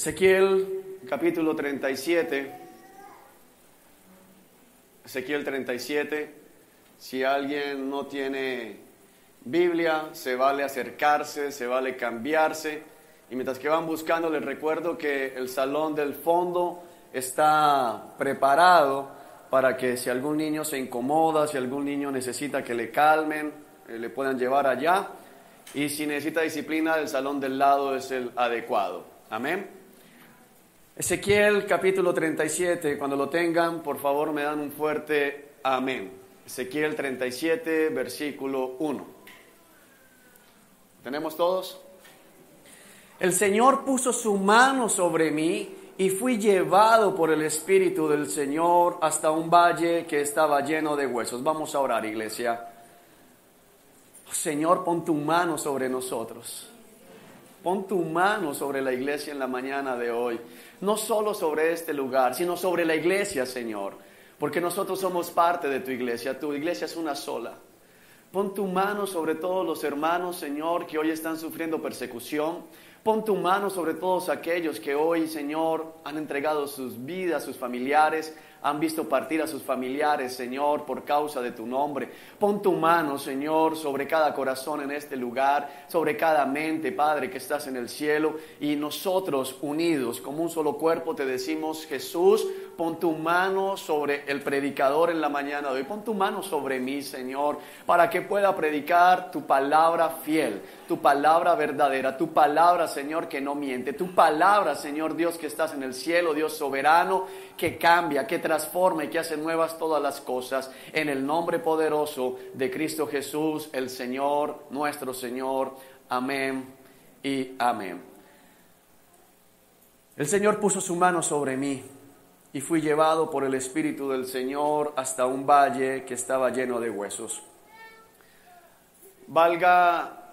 Ezequiel capítulo 37. Ezequiel 37. Si alguien no tiene Biblia, se vale acercarse, se vale cambiarse. Y mientras que van buscando, les recuerdo que el salón del fondo está preparado para que si algún niño se incomoda, si algún niño necesita que le calmen, le puedan llevar allá. Y si necesita disciplina, el salón del lado es el adecuado. Amén. Ezequiel capítulo 37, cuando lo tengan, por favor me dan un fuerte amén. Ezequiel 37, versículo 1. ¿Tenemos todos? El Señor puso su mano sobre mí y fui llevado por el Espíritu del Señor hasta un valle que estaba lleno de huesos. Vamos a orar, iglesia. Señor, pon tu mano sobre nosotros. Pon tu mano sobre la iglesia en la mañana de hoy. No solo sobre este lugar, sino sobre la iglesia, Señor. Porque nosotros somos parte de tu iglesia. Tu iglesia es una sola. Pon tu mano sobre todos los hermanos, Señor, que hoy están sufriendo persecución. Pon tu mano sobre todos aquellos que hoy, Señor, han entregado sus vidas, sus familiares, han visto partir a sus familiares, Señor, por causa de tu nombre. Pon tu mano, Señor, sobre cada corazón en este lugar, sobre cada mente, Padre, que estás en el cielo. Y nosotros, unidos como un solo cuerpo, te decimos, Jesús, pon tu mano sobre el predicador en la mañana de hoy. Pon tu mano sobre mí, Señor, para que pueda predicar tu palabra fiel, tu palabra verdadera, tu palabra, Señor, que no miente, tu palabra, Señor Dios, que estás en el cielo, Dios soberano, que cambia, que transforma y que hace nuevas todas las cosas, en el nombre poderoso de Cristo Jesús, el Señor, nuestro Señor. Amén y amén. El Señor puso su mano sobre mí y fui llevado por el Espíritu del Señor hasta un valle que estaba lleno de huesos. Valga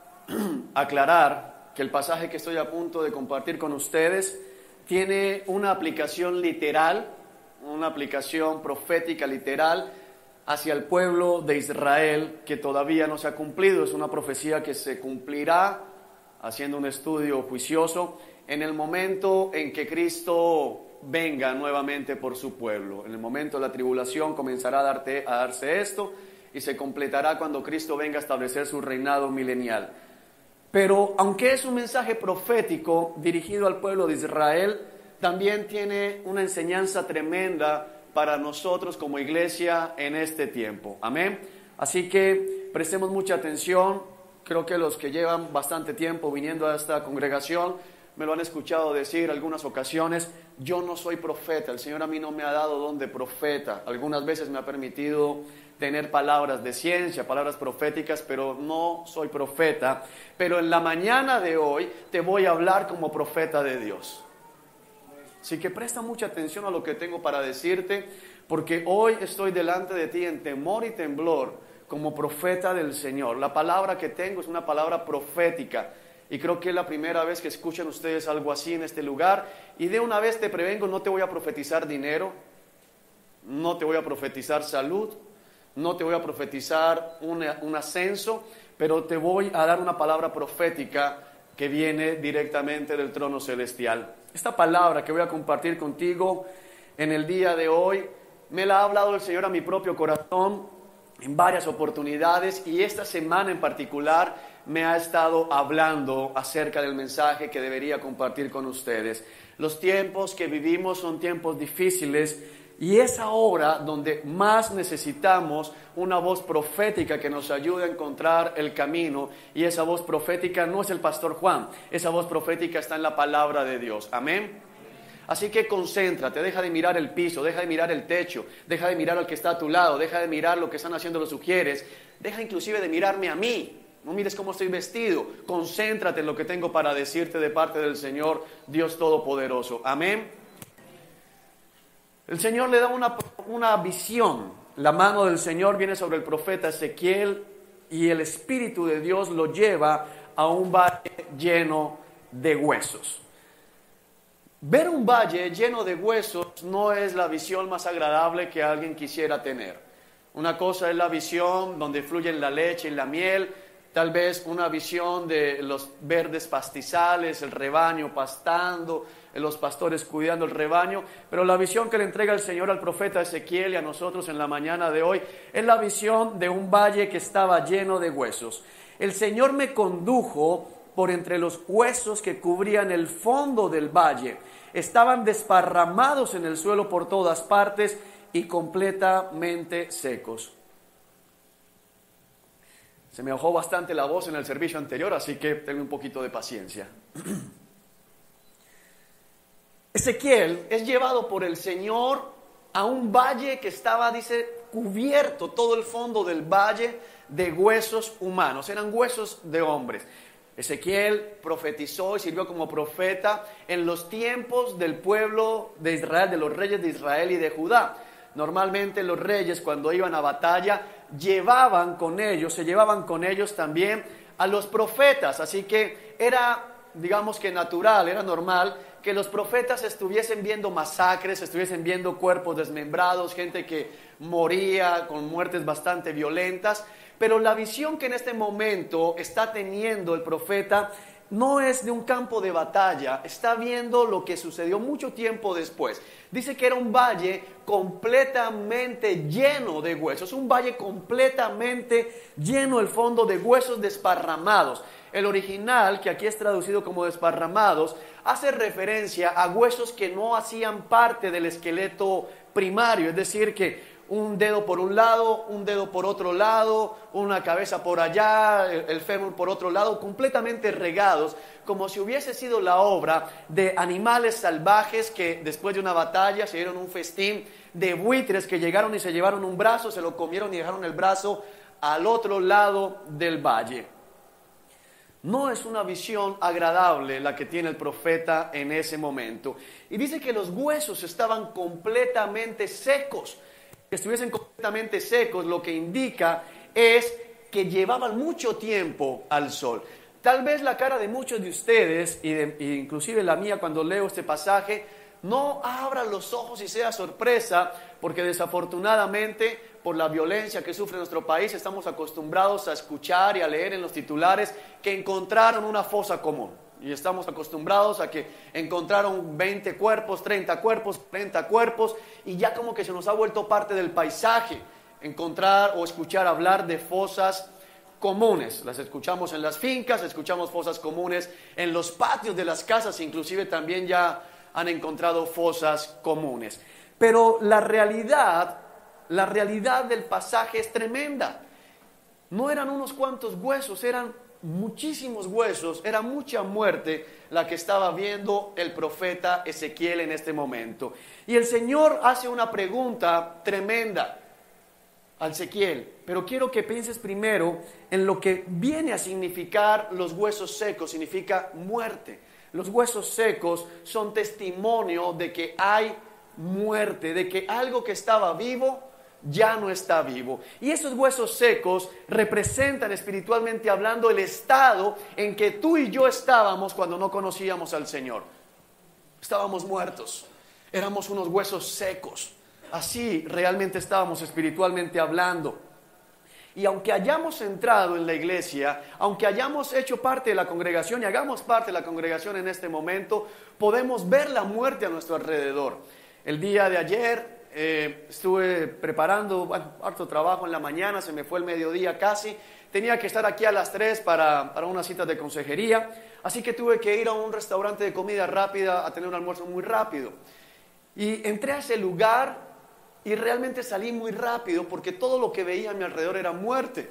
aclarar que el pasaje que estoy a punto de compartir con ustedes tiene una aplicación literal, una aplicación profética literal hacia el pueblo de Israel que todavía no se ha cumplido. Es una profecía que se cumplirá, haciendo un estudio juicioso, en el momento en que Cristo venga nuevamente por su pueblo. En el momento de la tribulación comenzará a darse esto y se completará cuando Cristo venga a establecer su reinado milenial. Pero aunque es un mensaje profético dirigido al pueblo de Israel, también tiene una enseñanza tremenda para nosotros como iglesia en este tiempo. Amén. Así que prestemos mucha atención. Creo que los que llevan bastante tiempo viniendo a esta congregación me lo han escuchado decir algunas ocasiones. Yo no soy profeta, el Señor a mí no me ha dado don de profeta. Algunas veces me ha permitido tener palabras de ciencia, palabras proféticas, pero no soy profeta. Pero en la mañana de hoy te voy a hablar como profeta de Dios. Así que presta mucha atención a lo que tengo para decirte, porque hoy estoy delante de ti en temor y temblor como profeta del Señor. La palabra que tengo es una palabra profética. Y creo que es la primera vez que escuchan ustedes algo así en este lugar. Y de una vez te prevengo, no te voy a profetizar dinero, no te voy a profetizar salud, no te voy a profetizar un ascenso, pero te voy a dar una palabra profética que viene directamente del trono celestial. Esta palabra que voy a compartir contigo en el día de hoy, me la ha hablado el Señor a mi propio corazón en varias oportunidades, y esta semana en particular me ha estado hablando acerca del mensaje que debería compartir con ustedes. Los tiempos que vivimos son tiempos difíciles, y es ahora donde más necesitamos una voz profética que nos ayude a encontrar el camino. Y esa voz profética no es el pastor Juan, esa voz profética está en la palabra de Dios. Amén. Así que concéntrate, deja de mirar el piso, deja de mirar el techo, deja de mirar al que está a tu lado, deja de mirar lo que están haciendo los sugieres, deja inclusive de mirarme a mí. No mires cómo estoy vestido, concéntrate en lo que tengo para decirte de parte del Señor Dios Todopoderoso. Amén. El Señor le da una visión. La mano del Señor viene sobre el profeta Ezequiel y el Espíritu de Dios lo lleva a un valle lleno de huesos. Ver un valle lleno de huesos no es la visión más agradable que alguien quisiera tener. Una cosa es la visión donde fluyen la leche y la miel, tal vez una visión de los verdes pastizales, el rebaño pastando, los pastores cuidando el rebaño, pero la visión que le entrega el Señor al profeta Ezequiel y a nosotros en la mañana de hoy es la visión de un valle que estaba lleno de huesos. El Señor me condujo por entre los huesos que cubrían el fondo del valle. Estaban desparramados en el suelo por todas partes y completamente secos. Se me ahogó bastante la voz en el servicio anterior, así que tengo un poquito de paciencia. Ezequiel es llevado por el Señor a un valle que estaba, dice, cubierto todo el fondo del valle de huesos humanos, eran huesos de hombres. Ezequiel profetizó y sirvió como profeta en los tiempos del pueblo de Israel, de los reyes de Israel y de Judá. Normalmente los reyes, cuando iban a batalla, se llevaban con ellos también a los profetas, así que era, digamos que natural, era normal que los profetas estuviesen viendo masacres, estuviesen viendo cuerpos desmembrados, gente que moría con muertes bastante violentas, pero la visión que en este momento está teniendo el profeta no es de un campo de batalla, está viendo lo que sucedió mucho tiempo después. Dice que era un valle completamente lleno de huesos, un valle completamente lleno el fondo de huesos desparramados. El original, que aquí es traducido como desparramados, hace referencia a huesos que no hacían parte del esqueleto primario, es decir, que un dedo por un lado, un dedo por otro lado, una cabeza por allá, el fémur por otro lado, completamente regados, como si hubiese sido la obra de animales salvajes que después de una batalla se dieron un festín, de buitres que llegaron y se llevaron un brazo, se lo comieron y dejaron el brazo al otro lado del valle. No es una visión agradable la que tiene el profeta en ese momento. Y dice que los huesos estaban completamente secos. Que estuviesen completamente secos, lo que indica es que llevaban mucho tiempo al sol. Tal vez la cara de muchos de ustedes, inclusive la mía cuando leo este pasaje, no abra los ojos y sea sorpresa, porque desafortunadamente por la violencia que sufre nuestro país estamos acostumbrados a escuchar y a leer en los titulares que encontraron una fosa común. Y estamos acostumbrados a que encontraron 20 cuerpos, 30 cuerpos, 40 cuerpos, y ya como que se nos ha vuelto parte del paisaje encontrar o escuchar hablar de fosas comunes. Las escuchamos en las fincas, escuchamos fosas comunes en los patios de las casas, inclusive también ya han encontrado fosas comunes. Pero la realidad del pasaje es tremenda. No eran unos cuantos huesos, eran muchísimos huesos, era mucha muerte la que estaba viendo el profeta Ezequiel en este momento. Y el Señor hace una pregunta tremenda al Ezequiel, pero quiero que pienses primero en lo que viene a significar los huesos secos, significa muerte. Los huesos secos son testimonio de que hay muerte, de que algo que estaba vivo ya no está vivo. Y esos huesos secos representan espiritualmente hablando el estado en que tú y yo estábamos cuando no conocíamos al Señor. Estábamos muertos, éramos unos huesos secos. Así realmente estábamos espiritualmente hablando. Y aunque hayamos entrado en la iglesia, aunque hayamos hecho parte de la congregación y hagamos parte de la congregación en este momento, podemos ver la muerte a nuestro alrededor. El día de ayer estuve preparando harto trabajo en la mañana, se me fue el mediodía casi, tenía que estar aquí a las 3 para una cita de consejería, así que tuve que ir a un restaurante de comida rápida a tener un almuerzo muy rápido. Y entré a ese lugar y realmente salí muy rápido porque todo lo que veía a mi alrededor era muerte.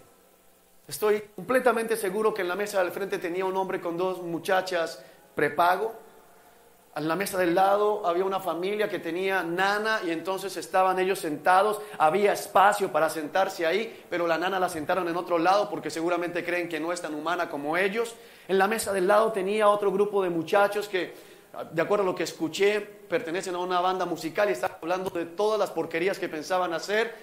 Estoy completamente seguro que en la mesa del frente tenía un hombre con 2 muchachas prepago. En la mesa del lado había una familia que tenía nana y entonces estaban ellos sentados, había espacio para sentarse ahí, pero la nana la sentaron en otro lado porque seguramente creen que no es tan humana como ellos. En la mesa del lado tenía otro grupo de muchachos que, de acuerdo a lo que escuché, pertenecen a una banda musical y estaban hablando de todas las porquerías que pensaban hacer.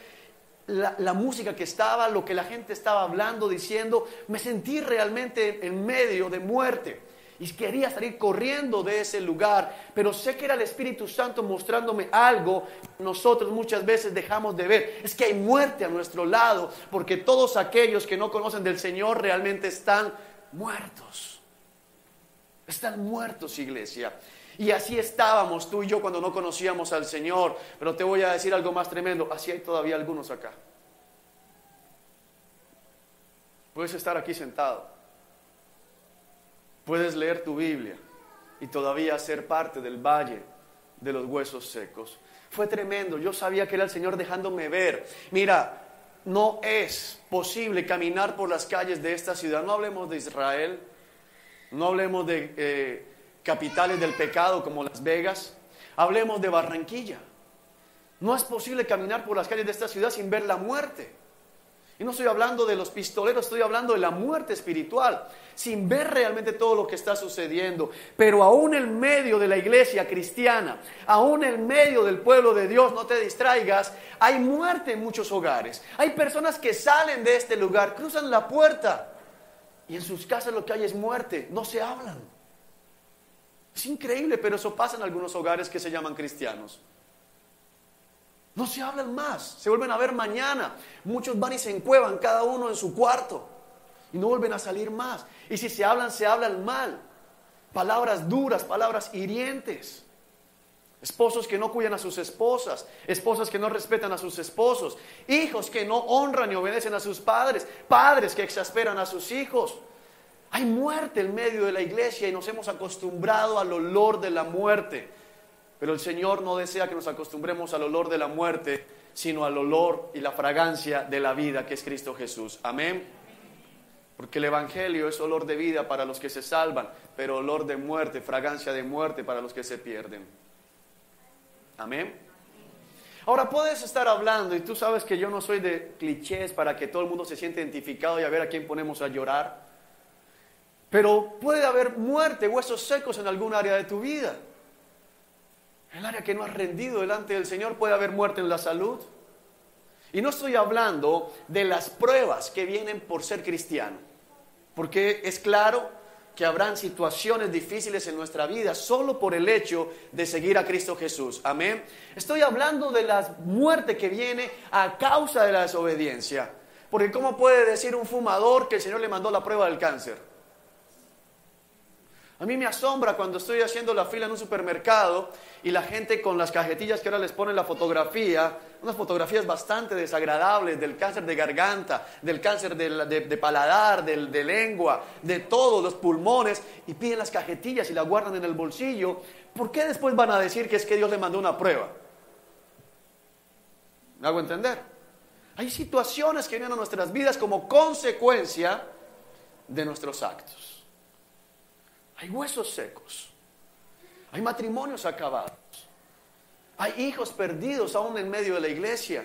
La música que estaba, lo que la gente estaba hablando, diciendo, me sentí realmente en medio de muerte. Y quería salir corriendo de ese lugar, pero sé que era el Espíritu Santo mostrándome algo que nosotros muchas veces dejamos de ver. Es que hay muerte a nuestro lado, porque todos aquellos que no conocen del Señor realmente están muertos. Están muertos, iglesia. Y así estábamos tú y yo cuando no conocíamos al Señor. Pero te voy a decir algo más tremendo, así hay todavía algunos acá. Puedes estar aquí sentado. Puedes leer tu Biblia y todavía ser parte del valle de los huesos secos. Fue tremendo, yo sabía que era el Señor dejándome ver. Mira, no es posible caminar por las calles de esta ciudad. No hablemos de Israel, no hablemos de capitales del pecado como Las Vegas, hablemos de Barranquilla. No es posible caminar por las calles de esta ciudad sin ver la muerte. Y no estoy hablando de los pistoleros, estoy hablando de la muerte espiritual, sin ver realmente todo lo que está sucediendo. Pero aún en medio de la iglesia cristiana, aún en medio del pueblo de Dios, no te distraigas, hay muerte en muchos hogares. Hay personas que salen de este lugar, cruzan la puerta y en sus casas lo que hay es muerte, no se hablan. Es increíble, pero eso pasa en algunos hogares que se llaman cristianos. No se hablan más, se vuelven a ver mañana. Muchos van y se encuevan cada uno en su cuarto y no vuelven a salir más. Y si se hablan mal. Palabras duras, palabras hirientes. Esposos que no cuidan a sus esposas, esposas que no respetan a sus esposos, hijos que no honran y obedecen a sus padres, padres que exasperan a sus hijos. Hay muerte en medio de la iglesia y nos hemos acostumbrado al olor de la muerte. Pero el Señor no desea que nos acostumbremos al olor de la muerte, sino al olor y la fragancia de la vida que es Cristo Jesús. Amén. Porque el Evangelio es olor de vida para los que se salvan, pero olor de muerte, fragancia de muerte para los que se pierden. Amén. Ahora puedes estar hablando y tú sabes que yo no soy de clichés para que todo el mundo se siente identificado y a ver a quién ponemos a llorar. Pero puede haber muerte, huesos secos en algún área de tu vida. El área que no has rendido delante del Señor, puede haber muerte en la salud. Y no estoy hablando de las pruebas que vienen por ser cristiano, porque es claro que habrán situaciones difíciles en nuestra vida solo por el hecho de seguir a Cristo Jesús. Amén. Estoy hablando de la muerte que viene a causa de la desobediencia. Porque ¿cómo puede decir un fumador que el Señor le mandó la prueba del cáncer? A mí me asombra cuando estoy haciendo la fila en un supermercado y la gente con las cajetillas que ahora les ponen la fotografía, unas fotografías bastante desagradables del cáncer de garganta, del cáncer de paladar, de lengua, de todos los pulmones, y piden las cajetillas y las guardan en el bolsillo. ¿Por qué después van a decir que es que Dios les mandó una prueba? ¿Me hago entender? Hay situaciones que vienen a nuestras vidas como consecuencia de nuestros actos. Hay huesos secos, hay matrimonios acabados, hay hijos perdidos aún en medio de la iglesia.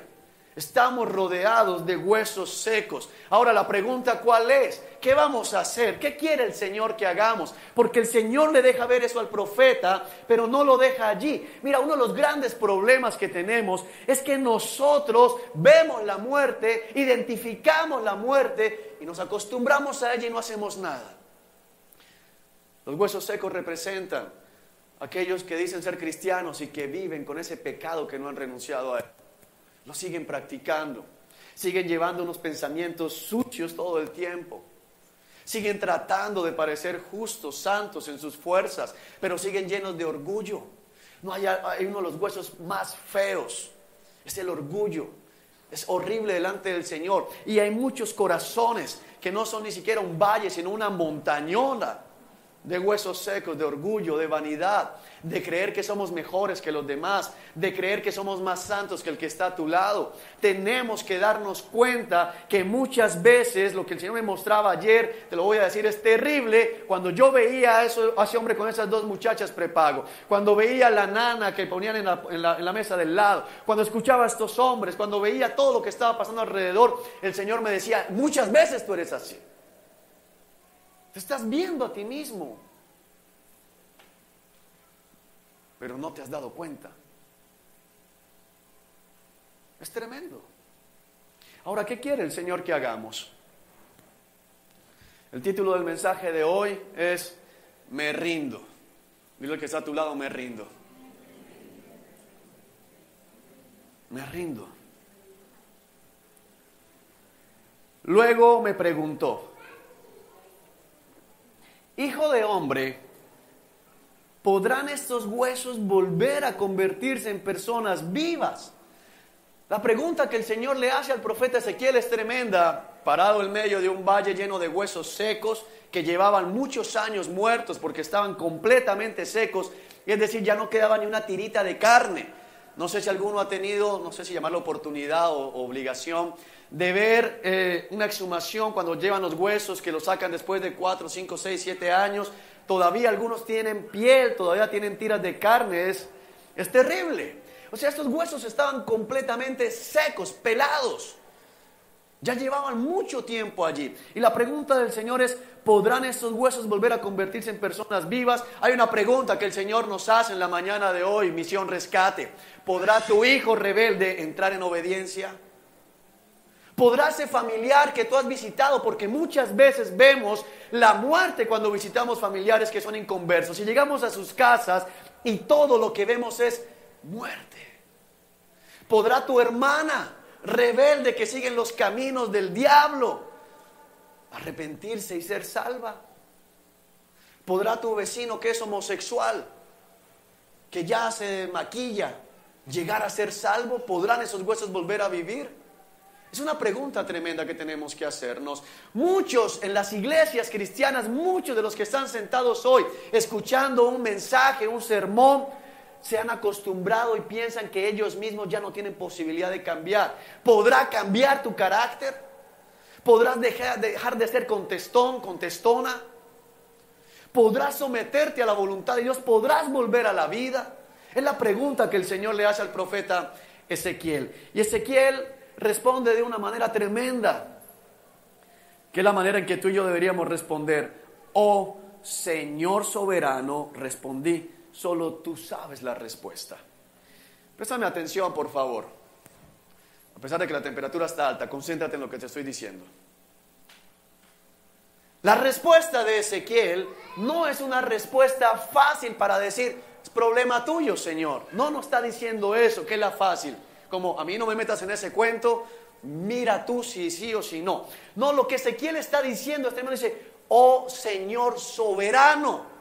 Estamos rodeados de huesos secos. Ahora la pregunta, ¿cuál es? ¿Qué vamos a hacer? ¿Qué quiere el Señor que hagamos? Porque el Señor le deja ver eso al profeta, pero no lo deja allí. Mira, uno de los grandes problemas que tenemos es que nosotros vemos la muerte, identificamos la muerte y nos acostumbramos a ella y no hacemos nada. Los huesos secos representan aquellos que dicen ser cristianos y que viven con ese pecado que no han renunciado a él. Lo siguen practicando, siguen llevando unos pensamientos sucios todo el tiempo, siguen tratando de parecer justos, santos en sus fuerzas, pero siguen llenos de orgullo. No hay uno de los huesos más feos, es el orgullo. Es horrible delante del Señor. Y hay muchos corazones que no son ni siquiera un valle, sino una montañona de huesos secos, de orgullo, de vanidad, de creer que somos mejores que los demás, de creer que somos más santos que el que está a tu lado. Tenemos que darnos cuenta que muchas veces lo que el Señor me mostraba ayer, te lo voy a decir, es terrible. Cuando yo veía a ese hombre con esas dos muchachas prepago, cuando veía a la nana que ponían en la mesa del lado, cuando escuchaba a estos hombres, cuando veía todo lo que estaba pasando alrededor, el Señor me decía, muchas veces tú eres así. Te estás viendo a ti mismo, pero no te has dado cuenta. Es tremendo. Ahora, ¿qué quiere el Señor que hagamos? El título del mensaje de hoy es me rindo. Dile al que está a tu lado, me rindo. Me rindo. Luego me preguntó: hijo de hombre, ¿podrán estos huesos volver a convertirse en personas vivas? La pregunta que el Señor le hace al profeta Ezequiel es tremenda. Parado en medio de un valle lleno de huesos secos que llevaban muchos años muertos porque estaban completamente secos, es decir, ya no quedaba ni una tirita de carne. No sé si alguno ha tenido, no sé si llamarlo oportunidad o obligación, de ver una exhumación cuando llevan los huesos, que los sacan después de 4, 5, 6, 7 años. Todavía algunos tienen piel, todavía tienen tiras de carne. Es terrible. O sea, estos huesos estaban completamente secos, pelados. Ya llevaban mucho tiempo allí. Y la pregunta del Señor es: ¿podrán estos huesos volver a convertirse en personas vivas? Hay una pregunta que el Señor nos hace en la mañana de hoy, Misión Rescate. ¿Podrá tu hijo rebelde entrar en obediencia? ¿Podrá ese familiar que tú has visitado? Porque muchas veces vemos la muerte cuando visitamos familiares que son inconversos. Y llegamos a sus casas y todo lo que vemos es muerte. ¿Podrá tu hermana rebelde que sigue en los caminos del diablo arrepentirse y ser salva? ¿Podrá tu vecino que es homosexual, que ya se maquilla, llegar a ser salvo? ¿Podrán esos huesos volver a vivir? Es una pregunta tremenda que tenemos que hacernos. Muchos en las iglesias cristianas, muchos de los que están sentados hoy escuchando un mensaje, un sermón, se han acostumbrado y piensan que ellos mismos ya no tienen posibilidad de cambiar. ¿Podrá cambiar tu carácter? ¿Podrás dejar de ser contestón, contestona? ¿Podrás someterte a la voluntad de Dios? ¿Podrás volver a la vida? Es la pregunta que el Señor le hace al profeta Ezequiel. Y Ezequiel responde de una manera tremenda, que es la manera en que tú y yo deberíamos responder. Oh Señor soberano, respondí. Solo tú sabes la respuesta. Préstame atención, por favor. A pesar de que la temperatura está alta, concéntrate en lo que te estoy diciendo. La respuesta de Ezequiel no es una respuesta fácil para decir: es problema tuyo, Señor. No está diciendo eso, que es la fácil. Como: a mí no me metas en ese cuento, mira tú si sí o si no. No, lo que Ezequiel está diciendo, este hermano dice: oh Señor soberano,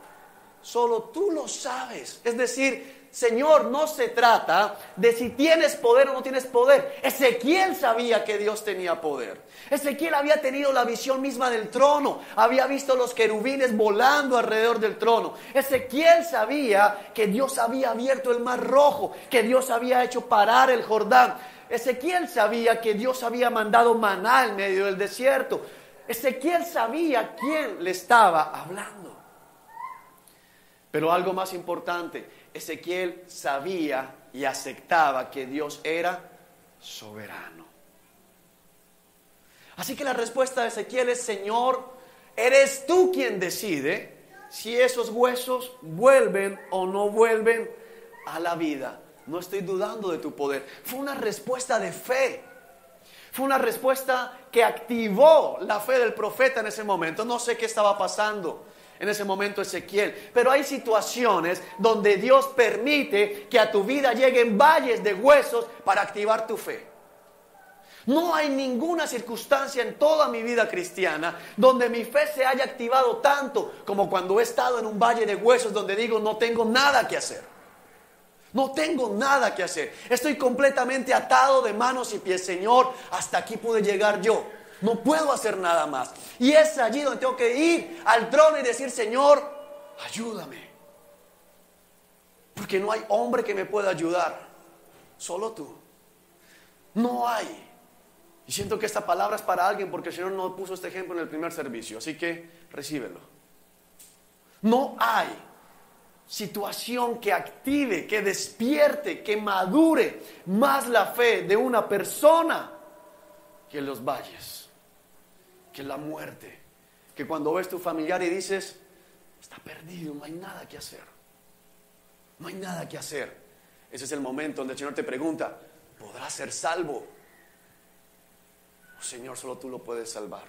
solo tú lo sabes. Es decir, Señor, no se trata de si tienes poder o no tienes poder. Ezequiel sabía que Dios tenía poder. Ezequiel había tenido la visión misma del trono. Había visto los querubines volando alrededor del trono. Ezequiel sabía que Dios había abierto el mar rojo, que Dios había hecho parar el Jordán. Ezequiel sabía que Dios había mandado maná en medio del desierto. Ezequiel sabía quién le estaba hablando. Pero algo más importante, Ezequiel sabía y aceptaba que Dios era soberano. Así que la respuesta de Ezequiel es: Señor, eres tú quien decide si esos huesos vuelven o no vuelven a la vida. No estoy dudando de tu poder. Fue una respuesta de fe. Fue una respuesta que activó la fe del profeta en ese momento. No sé qué estaba pasando en ese momento Ezequiel, pero hay situaciones donde Dios permite que a tu vida lleguen valles de huesos para activar tu fe. No hay ninguna circunstancia en toda mi vida cristiana donde mi fe se haya activado tanto como cuando he estado en un valle de huesos donde digo: no tengo nada que hacer. No tengo nada que hacer. Estoy completamente atado de manos y pies. Señor, hasta aquí pude llegar yo. No puedo hacer nada más. Y es allí donde tengo que ir al trono y decir: Señor, ayúdame. Porque no hay hombre que me pueda ayudar. Solo tú. No hay. Y siento que esta palabra es para alguien porque el Señor no puso este ejemplo en el primer servicio. Así que recíbelo. No hay situación que active, que despierte, que madure más la fe de una persona que los valles, que la muerte, que cuando ves tu familiar y dices: está perdido, no hay nada que hacer. No hay nada que hacer. Ese es el momento donde el Señor te pregunta: ¿podrás ser salvo? Oh, Señor, solo tú lo puedes salvar.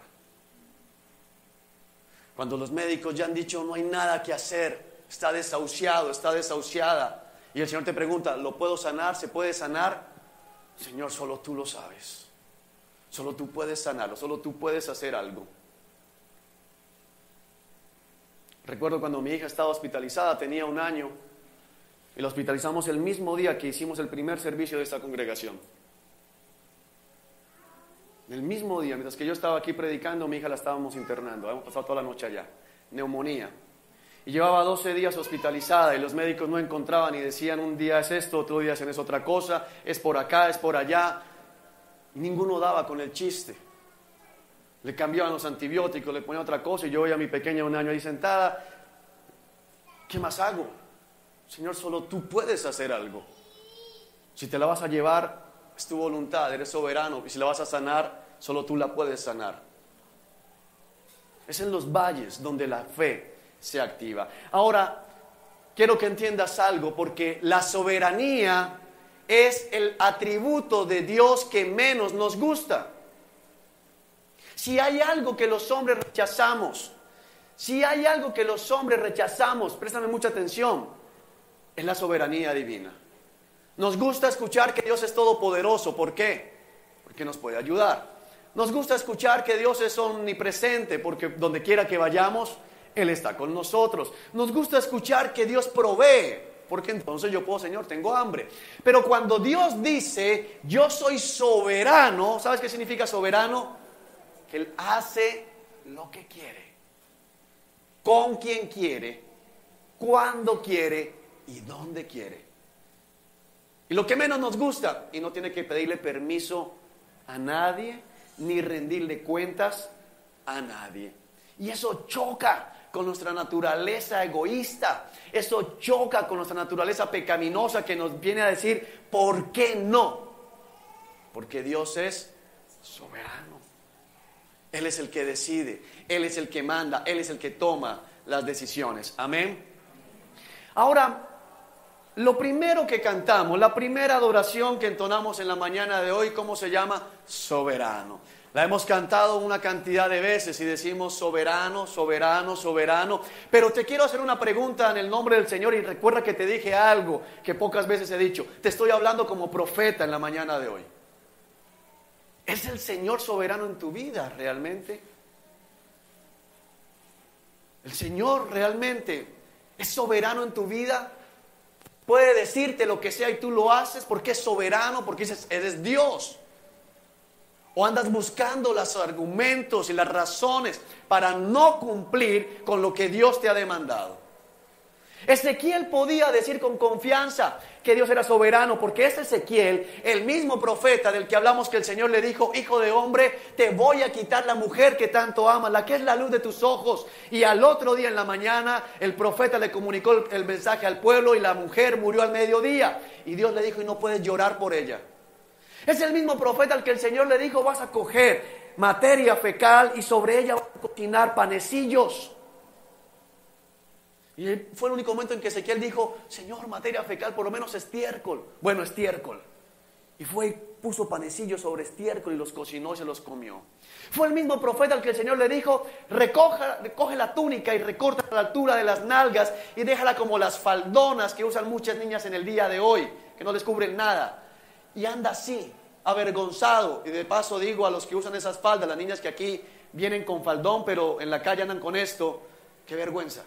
Cuando los médicos ya han dicho no hay nada que hacer, está desahuciado, está desahuciada, y el Señor te pregunta, ¿lo puedo sanar? ¿Se puede sanar? Señor, solo tú lo sabes. Solo tú puedes sanarlo, solo tú puedes hacer algo. Recuerdo cuando mi hija estaba hospitalizada, tenía 1 año, y la hospitalizamos el mismo día que hicimos el primer servicio de esta congregación. El mismo día, mientras que yo estaba aquí predicando, mi hija la estábamos internando. Hemos pasado toda la noche allá. Neumonía. Y llevaba 12 días hospitalizada y los médicos no encontraban y decían un día es esto, otro día es otra cosa, es por acá, es por allá. Ninguno daba con el chiste. Le cambiaban los antibióticos, le ponían otra cosa y yo veía a mi pequeña 1 año ahí sentada. ¿Qué más hago? Señor, solo tú puedes hacer algo. Si te la vas a llevar, es tu voluntad, eres soberano. Y si la vas a sanar, solo tú la puedes sanar. Es en los valles donde la fe se activa. Ahora, quiero que entiendas algo, porque la soberanía es el atributo de Dios que menos nos gusta. Si hay algo que los hombres rechazamos, préstame mucha atención, es la soberanía divina. Nos gusta escuchar que Dios es todopoderoso. ¿Por qué? Porque nos puede ayudar. Nos gusta escuchar que Dios es omnipresente, porque donde quiera que vayamos, Él está con nosotros. Nos gusta escuchar que Dios provee, porque entonces yo puedo, Señor, tengo hambre. Pero cuando Dios dice, yo soy soberano, ¿sabes qué significa soberano? Que Él hace lo que quiere, con quien quiere, cuando quiere y dónde quiere. Y lo que menos nos gusta, y no tiene que pedirle permiso a nadie, ni rendirle cuentas a nadie. Y eso choca con nuestra naturaleza egoísta, eso choca con nuestra naturaleza pecaminosa que nos viene a decir, ¿por qué no? Porque Dios es soberano. Él es el que decide, Él es el que manda, Él es el que toma las decisiones. Amén. Ahora, lo primero que cantamos, la primera adoración que entonamos en la mañana de hoy, ¿cómo se llama? Soberano. La hemos cantado una cantidad de veces y decimos soberano, soberano, soberano. Pero te quiero hacer una pregunta en el nombre del Señor y recuerda que te dije algo que pocas veces he dicho. Te estoy hablando como profeta en la mañana de hoy. ¿Es el Señor soberano en tu vida realmente? ¿El Señor realmente es soberano en tu vida? Puede decirte lo que sea y tú lo haces porque es soberano, porque dices, eres Dios. O andas buscando los argumentos y las razones para no cumplir con lo que Dios te ha demandado. Ezequiel podía decir con confianza que Dios era soberano, porque es Ezequiel, el mismo profeta del que hablamos, que el Señor le dijo, hijo de hombre, te voy a quitar la mujer que tanto amas, la que es la luz de tus ojos. Y al otro día en la mañana el profeta le comunicó el mensaje al pueblo y la mujer murió al mediodía. Y Dios le dijo, y no puedes llorar por ella. Es el mismo profeta al que el Señor le dijo, vas a coger materia fecal y sobre ella vas a cocinar panecillos. Y fue el único momento en que Ezequiel dijo, Señor, materia fecal, por lo menos estiércol. Bueno, estiércol. Y fue y puso panecillos sobre estiércol y los cocinó y se los comió. Fue el mismo profeta al que el Señor le dijo, recoge la túnica y recorta a la altura de las nalgas y déjala como las faldonas que usan muchas niñas en el día de hoy, que no les cubren nada. Y anda así, avergonzado. Y de paso digo a los que usan esas faldas, las niñas que aquí vienen con faldón, pero en la calle andan con esto, qué vergüenza.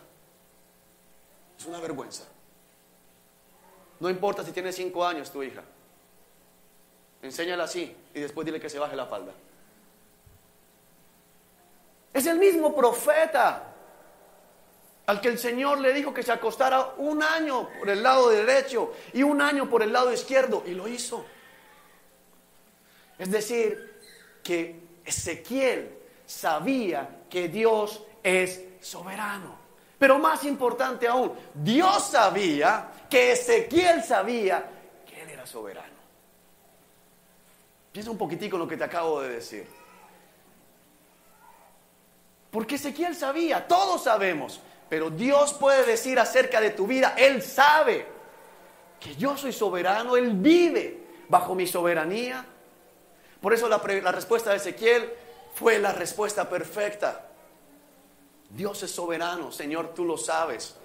Es una vergüenza. No importa si tiene 5 años tu hija. Enséñala así y después dile que se baje la falda. Es el mismo profeta al que el Señor le dijo que se acostara 1 año por el lado derecho y 1 año por el lado izquierdo, y lo hizo. Es decir, que Ezequiel sabía que Dios es soberano. Pero más importante aún, Dios sabía que Ezequiel sabía que Él era soberano. Piensa un poquitico en lo que te acabo de decir. Porque Ezequiel sabía, todos sabemos, pero Dios puede decir acerca de tu vida, Él sabe que yo soy soberano, Él vive bajo mi soberanía. Por eso la respuesta de Ezequiel fue la respuesta perfecta. Dios es soberano, Señor, tú lo sabes.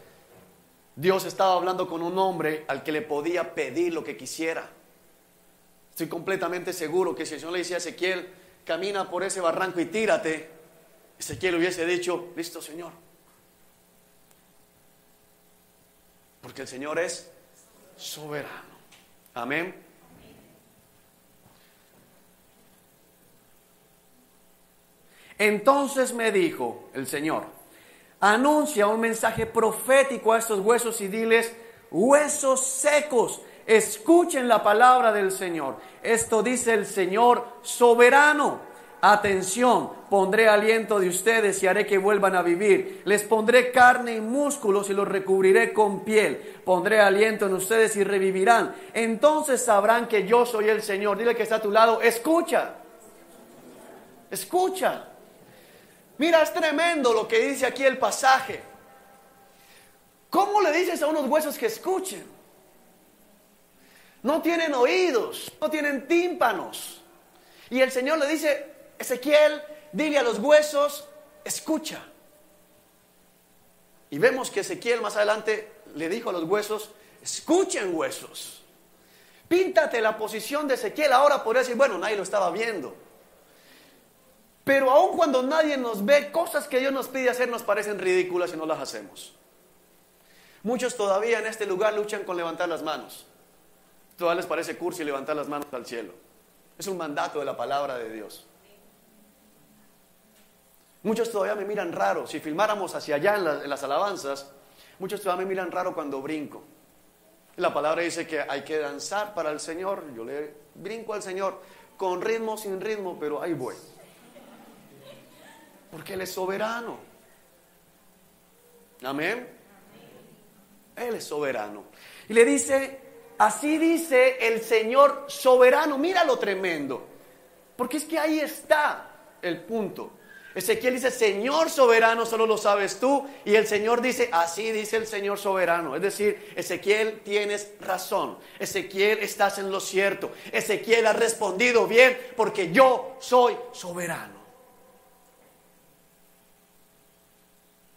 Dios estaba hablando con un hombre al que le podía pedir lo que quisiera. Estoy completamente seguro que si el Señor le decía a Ezequiel, camina por ese barranco y tírate, Ezequiel hubiese dicho, listo, Señor. Porque el Señor es soberano. Amén. Entonces me dijo el Señor, anuncia un mensaje profético a estos huesos y diles, huesos secos, escuchen la palabra del Señor. Esto dice el Señor soberano. Atención, pondré aliento de ustedes y haré que vuelvan a vivir. Les pondré carne y músculos y los recubriré con piel. Pondré aliento en ustedes y revivirán. Entonces sabrán que yo soy el Señor. Dile que está a tu lado, escucha. Escucha. Mira, es tremendo lo que dice aquí el pasaje. ¿Cómo le dices a unos huesos que escuchen? No tienen oídos, no tienen tímpanos. Y el Señor le dice, Ezequiel, dile a los huesos, escucha. Y vemos que Ezequiel más adelante le dijo a los huesos, escuchen huesos. Píntate la posición de Ezequiel. Ahora podría decir, bueno, nadie lo estaba viendo. Pero aun cuando nadie nos ve, cosas que Dios nos pide hacer nos parecen ridículas y no las hacemos. Muchos todavía en este lugar luchan con levantar las manos. Todavía les parece cursi levantar las manos al cielo. Es un mandato de la palabra de Dios. Muchos todavía me miran raro. Si filmáramos hacia allá en las alabanzas, muchos todavía me miran raro cuando brinco. La palabra dice que hay que danzar para el Señor. Yo le brinco al Señor con ritmo, sin ritmo, pero ahí voy. Porque Él es soberano. Amén. Él es soberano. Y le dice, así dice el Señor soberano. Mira lo tremendo. Porque es que ahí está el punto. Ezequiel dice, Señor soberano, solo lo sabes tú. Y el Señor dice, así dice el Señor soberano. Es decir, Ezequiel, tienes razón. Ezequiel, estás en lo cierto. Ezequiel, has respondido bien porque yo soy soberano.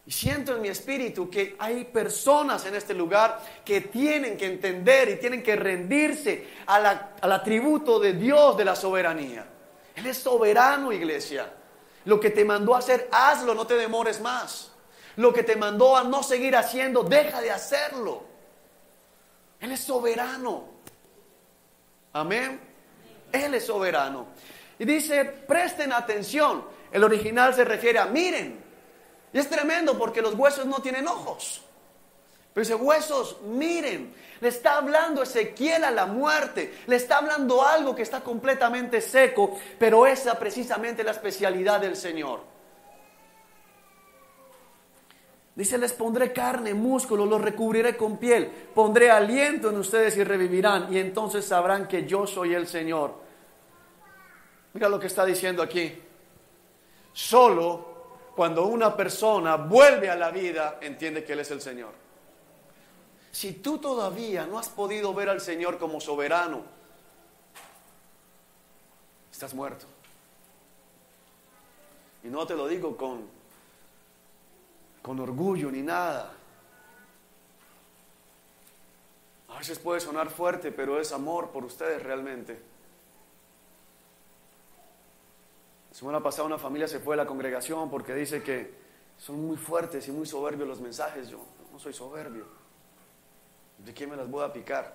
Y siento en mi espíritu que hay personas en este lugar que tienen que entender y tienen que rendirse al atributo de Dios de la soberanía. Él es soberano, iglesia. Lo que te mandó a hacer, hazlo, no te demores más. Lo que te mandó a no seguir haciendo, deja de hacerlo. Él es soberano. Amén. Él es soberano. Y dice, presten atención. El original se refiere a miren. Y es tremendo porque los huesos no tienen ojos. Pero dice, huesos, miren. Le está hablando Ezequiel a la muerte. Le está hablando algo que está completamente seco. Pero esa precisamente es la especialidad del Señor. Dice, les pondré carne, músculo, los recubriré con piel. Pondré aliento en ustedes y revivirán. Y entonces sabrán que yo soy el Señor. Mira lo que está diciendo aquí. Solo cuando una persona vuelve a la vida, entiende que Él es el Señor. Si tú todavía no has podido ver al Señor como soberano, estás muerto. Y no te lo digo con orgullo ni nada. A veces puede sonar fuerte, pero es amor por ustedes realmente. La semana pasada una familia se fue de la congregación porque dice que son muy fuertes y muy soberbios los mensajes. Yo no soy soberbio. ¿De qué me las voy a picar?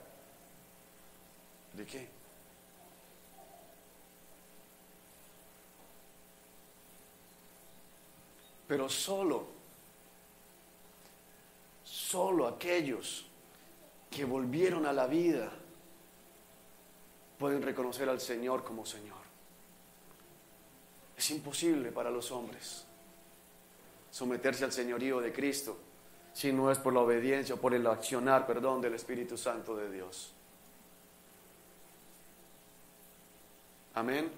¿De qué? Pero solo aquellos que volvieron a la vida pueden reconocer al Señor como Señor. Es imposible para los hombres someterse al señorío de Cristo si no es por la obediencia o por el accionar, del Espíritu Santo de Dios. Amén.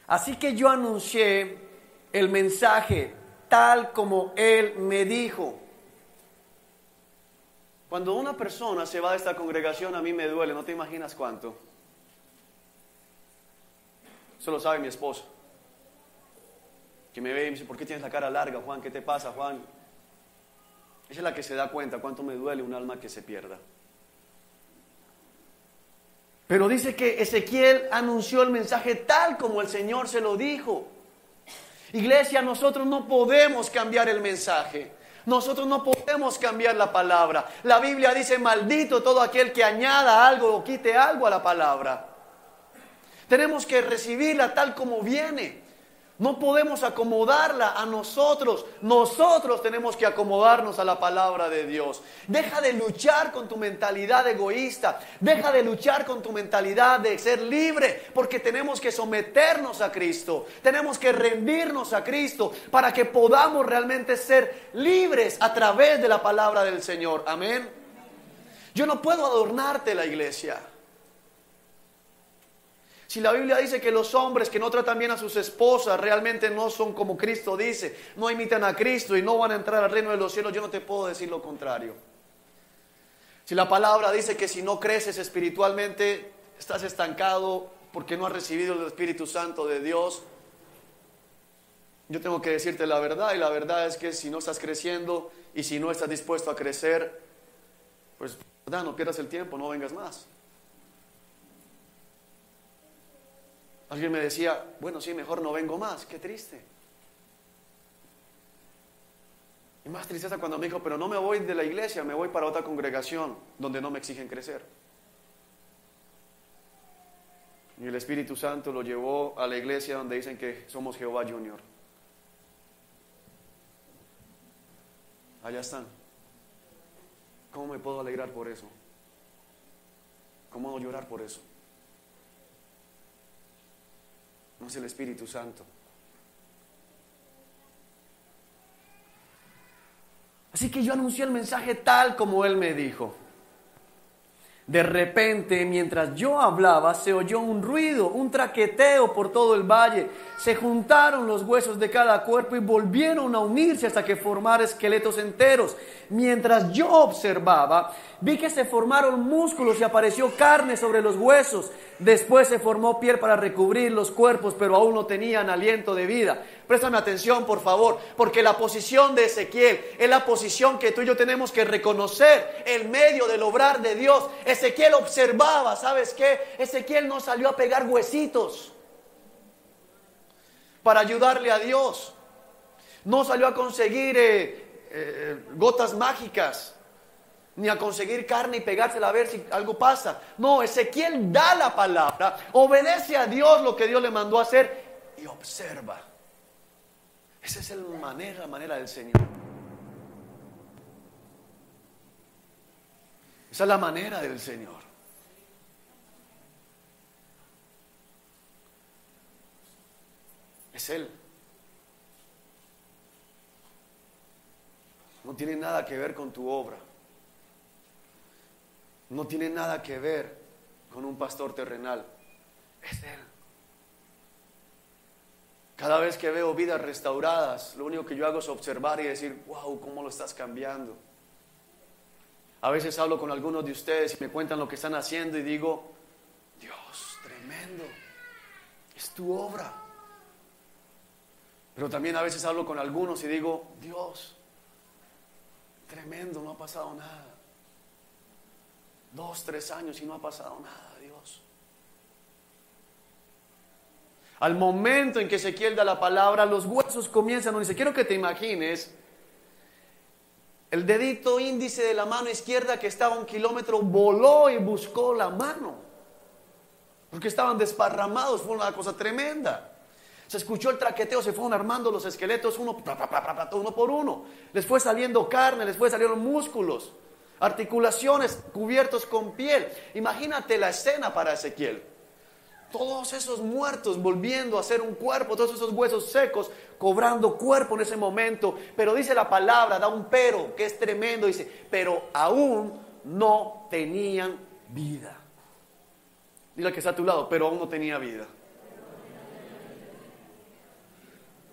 Así que yo anuncié el mensaje tal como Él me dijo. Cuando una persona se va de esta congregación, a mí me duele, no te imaginas cuánto. Eso lo sabe mi esposa, que me ve y me dice, ¿por qué tienes la cara larga, Juan? ¿Qué te pasa, Juan? Ella es la que se da cuenta cuánto me duele un alma que se pierda. Pero dice que Ezequiel anunció el mensaje tal como el Señor se lo dijo. Iglesia, nosotros no podemos cambiar el mensaje. Nosotros no podemos cambiar la palabra. La Biblia dice, maldito todo aquel que añada algo o quite algo a la palabra. Tenemos que recibirla tal como viene. No podemos acomodarla a nosotros. Nosotros tenemos que acomodarnos a la palabra de Dios. Deja de luchar con tu mentalidad egoísta. Deja de luchar con tu mentalidad de ser libre. Porque tenemos que someternos a Cristo. Tenemos que rendirnos a Cristo para que podamos realmente ser libres a través de la palabra del Señor. Amén. Yo no puedo adornarte la iglesia. Si la Biblia dice que los hombres que no tratan bien a sus esposas realmente no son como Cristo dice, no imitan a Cristo y no van a entrar al reino de los cielos, yo no te puedo decir lo contrario. Si la palabra dice que si no creces espiritualmente, estás estancado porque no has recibido el Espíritu Santo de Dios, yo tengo que decirte la verdad, y la verdad es que si no estás creciendo y si no estás dispuesto a crecer, pues no pierdas el tiempo, no vengas más. Alguien me decía, bueno, sí, mejor no vengo más. Qué triste. Y más tristeza cuando me dijo, pero no me voy de la iglesia, me voy para otra congregación donde no me exigen crecer. Y el Espíritu Santo lo llevó a la iglesia donde dicen que somos Jehová Junior. Allá están. ¿Cómo me puedo alegrar por eso? ¿Cómo no llorar por eso? No es el Espíritu Santo. Así que yo anuncié el mensaje tal como Él me dijo. De repente, mientras yo hablaba, se oyó un ruido, un traqueteo por todo el valle. Se juntaron los huesos de cada cuerpo y volvieron a unirse hasta que formaron esqueletos enteros. Mientras yo observaba, vi que se formaron músculos y apareció carne sobre los huesos. Después se formó piel para recubrir los cuerpos, pero aún no tenían aliento de vida. Préstame atención, por favor, porque la posición de Ezequiel es la posición que tú y yo tenemos que reconocer en medio del obrar de Dios. Ezequiel observaba, ¿sabes qué? Ezequiel no salió a pegar huesitos para ayudarle a Dios. No salió a conseguir gotas mágicas, ni a conseguir carne y pegársela a ver si algo pasa. No, Ezequiel da la palabra, obedece a Dios lo que Dios le mandó a hacer y observa. Esa es la manera del Señor. Esa es la manera del Señor. Es Él. No tiene nada que ver con tu obra. No tiene nada que ver con un pastor terrenal. Es Él. Cada vez que veo vidas restauradas, lo único que yo hago es observar y decir, wow, cómo lo estás cambiando. A veces hablo con algunos de ustedes y me cuentan lo que están haciendo y digo, Dios, tremendo, es tu obra. Pero también a veces hablo con algunos y digo, Dios, tremendo, no ha pasado nada. 2, 3 años y no ha pasado nada, Dios. Al momento en que Ezequiel da la palabra, los huesos comienzan a unirse. Quiero que te imagines el dedito índice de la mano izquierda que estaba a 1 kilómetro, voló y buscó la mano, porque estaban desparramados. Fue una cosa tremenda. Se escuchó el traqueteo, se fueron armando los esqueletos uno por uno. Les fue saliendo carne, les fue saliendo músculos, articulaciones cubiertos con piel. Imagínate la escena para Ezequiel. Todos esos muertos volviendo a ser un cuerpo, todos esos huesos secos cobrando cuerpo en ese momento. Pero dice la palabra, da un pero que es tremendo, dice, pero aún no tenían vida. Dile al que está a tu lado, pero aún no tenía vida.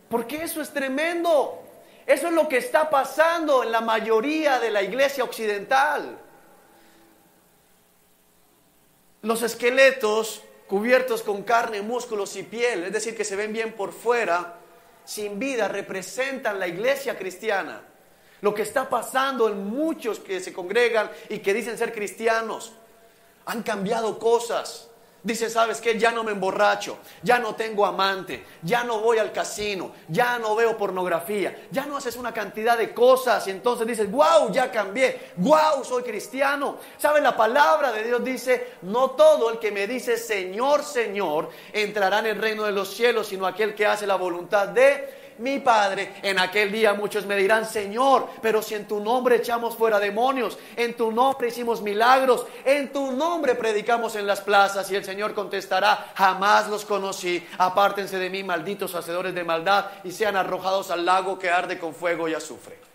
Porque eso es tremendo. Eso es lo que está pasando en la mayoría de la iglesia occidental. Los esqueletos cubiertos con carne, músculos y piel, es decir, que se ven bien por fuera, sin vida, representan la iglesia cristiana. Lo que está pasando en muchos que se congregan y que dicen ser cristianos, han cambiado cosas. Dicen, ¿sabes qué? Ya no me emborracho, ya no tengo amante, ya no voy al casino, ya no veo pornografía, ya no haces una cantidad de cosas. Y entonces dices, wow, ya cambié, wow, soy cristiano. ¿Saben? La palabra de Dios dice, no todo el que me dice Señor, Señor, entrará en el reino de los cielos, sino aquel que hace la voluntad de mi Padre. En aquel día muchos me dirán, Señor, pero si en tu nombre echamos fuera demonios, en tu nombre hicimos milagros, en tu nombre predicamos en las plazas. Y el Señor contestará, jamás los conocí, apártense de mí, malditos hacedores de maldad, y sean arrojados al lago que arde con fuego y azufre.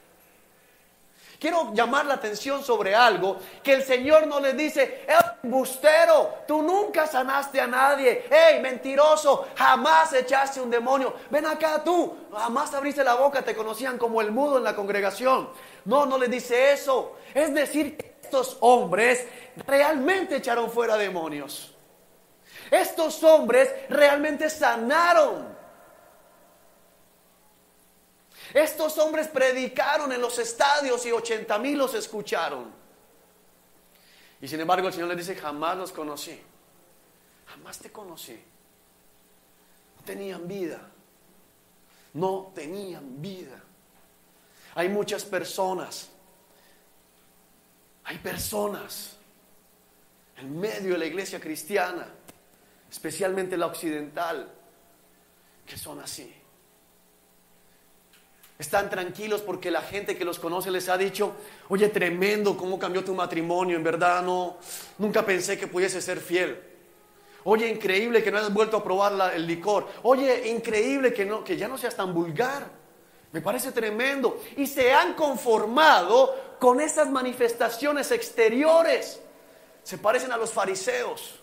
Quiero llamar la atención sobre algo que el Señor no le dice, embustero, tú nunca sanaste a nadie, hey, mentiroso, jamás echaste un demonio, ven acá tú, jamás abriste la boca, te conocían como el mudo en la congregación. No, no le dice eso. Es decir, que estos hombres realmente echaron fuera demonios. Estos hombres realmente sanaron. Estos hombres predicaron en los estadios y 80,000 los escucharon. Y sin embargo el Señor les dice, jamás los conocí. Jamás te conocí. No tenían vida. No tenían vida. Hay muchas personas. Hay personas en medio de la iglesia cristiana, especialmente la occidental, que son así. Están tranquilos porque la gente que los conoce les ha dicho, oye, tremendo cómo cambió tu matrimonio, en verdad nunca pensé que pudiese ser fiel. Oye, increíble que no hayas vuelto a probar el licor. Oye, increíble que ya no seas tan vulgar. Me parece tremendo. Y se han conformado con esas manifestaciones exteriores. Se parecen a los fariseos.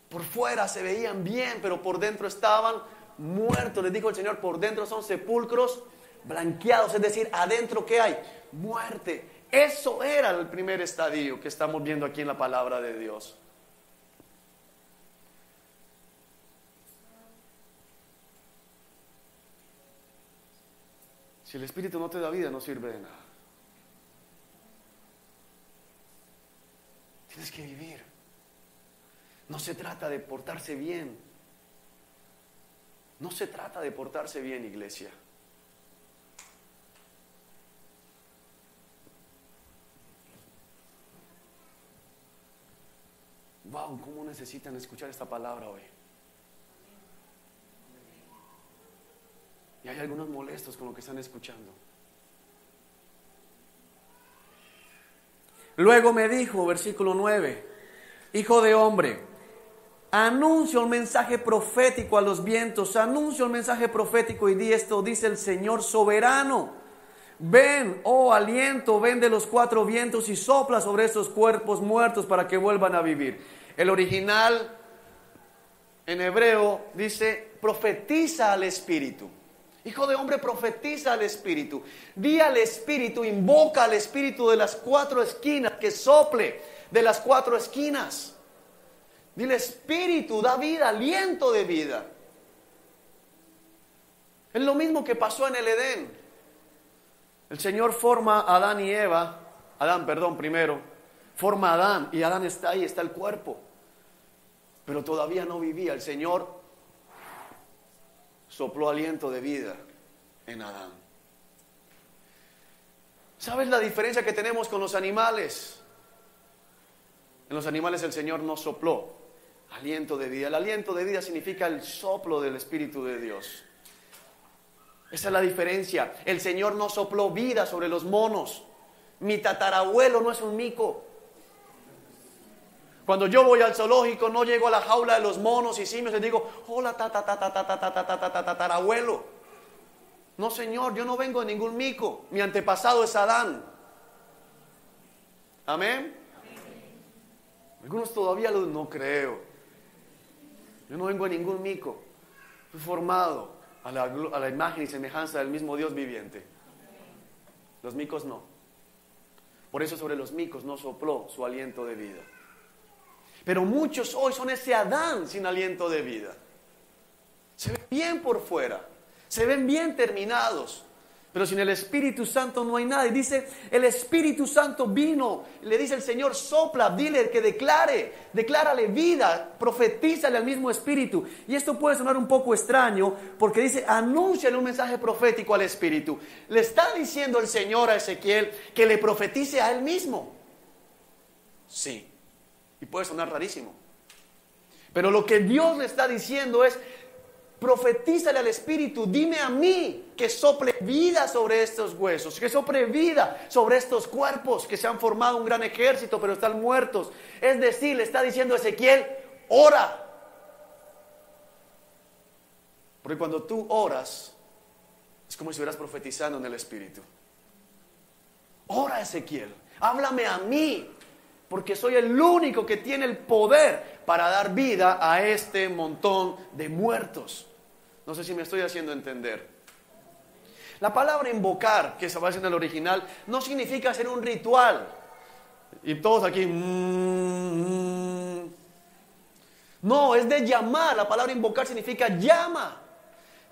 Por fuera se veían bien, pero por dentro estaban muertos. Les dijo el Señor, por dentro son sepulcros blanqueados, es decir, adentro ¿qué hay? Muerte. Eso era el primer estadio que estamos viendo aquí en la palabra de Dios. Si el Espíritu no te da vida, no sirve de nada. Tienes que vivir. No se trata de portarse bien. No se trata de portarse bien, iglesia. Wow, ¿cómo necesitan escuchar esta palabra hoy? Y hay algunos molestos con lo que están escuchando. Luego me dijo, versículo 9, hijo de hombre, anuncia un mensaje profético a los vientos, anuncia un mensaje profético y di esto, dice el Señor soberano. Ven, oh aliento, ven de los 4 vientos y sopla sobre estos cuerpos muertos para que vuelvan a vivir. El original en hebreo dice, profetiza al Espíritu. Hijo de hombre, profetiza al Espíritu. Di al Espíritu, invoca al Espíritu de las 4 esquinas, que sople de las 4 esquinas. Dile, Espíritu, da vida, aliento de vida. Es lo mismo que pasó en el Edén. El Señor forma a Adán y Eva, primero, forma a Adán y Adán está ahí, está el cuerpo. Pero todavía no vivía. El Señor sopló aliento de vida en Adán. ¿Sabes la diferencia que tenemos con los animales? En los animales el Señor no sopló aliento de vida. El aliento de vida significa el soplo del Espíritu de Dios. Esa es la diferencia. El Señor no sopló vida sobre los monos. Mi tatarabuelo no es un mico. Cuando yo voy al zoológico no llego a la jaula de los monos y simios y les digo, hola tatarabuelo. No, Señor, yo no vengo de ningún mico. Mi antepasado es Adán. Amén. Algunos todavía no creo. Yo no vengo de ningún mico. Fui formado a la imagen y semejanza del mismo Dios viviente. Los micos no. Por eso sobre los micos no sopló su aliento de vida. Pero muchos hoy son ese Adán sin aliento de vida. Se ven bien por fuera, se ven bien terminados, pero sin el Espíritu Santo no hay nada. Y dice, el Espíritu Santo vino, le dice el Señor, sopla, dile que declárale vida, profetízale al mismo Espíritu. Y esto puede sonar un poco extraño, porque dice, anúnciale un mensaje profético al Espíritu. Le está diciendo el Señor a Ezequiel que le profetice a él mismo. Sí, y puede sonar rarísimo. Pero lo que Dios le está diciendo es, profetízale al Espíritu, dime a mí que sople vida sobre estos huesos, que sople vida sobre estos cuerpos que se han formado un gran ejército pero están muertos. Es decir, le está diciendo a Ezequiel, ora. Porque cuando tú oras, es como si estuvieras profetizando en el Espíritu. Ora, Ezequiel, háblame a mí, porque soy el único que tiene el poder para dar vida a este montón de muertos. No sé si me estoy haciendo entender. La palabra invocar, que se va haciendo en el original, no significa hacer un ritual. Y todos aquí... No, es de llamar. La palabra invocar significa llama.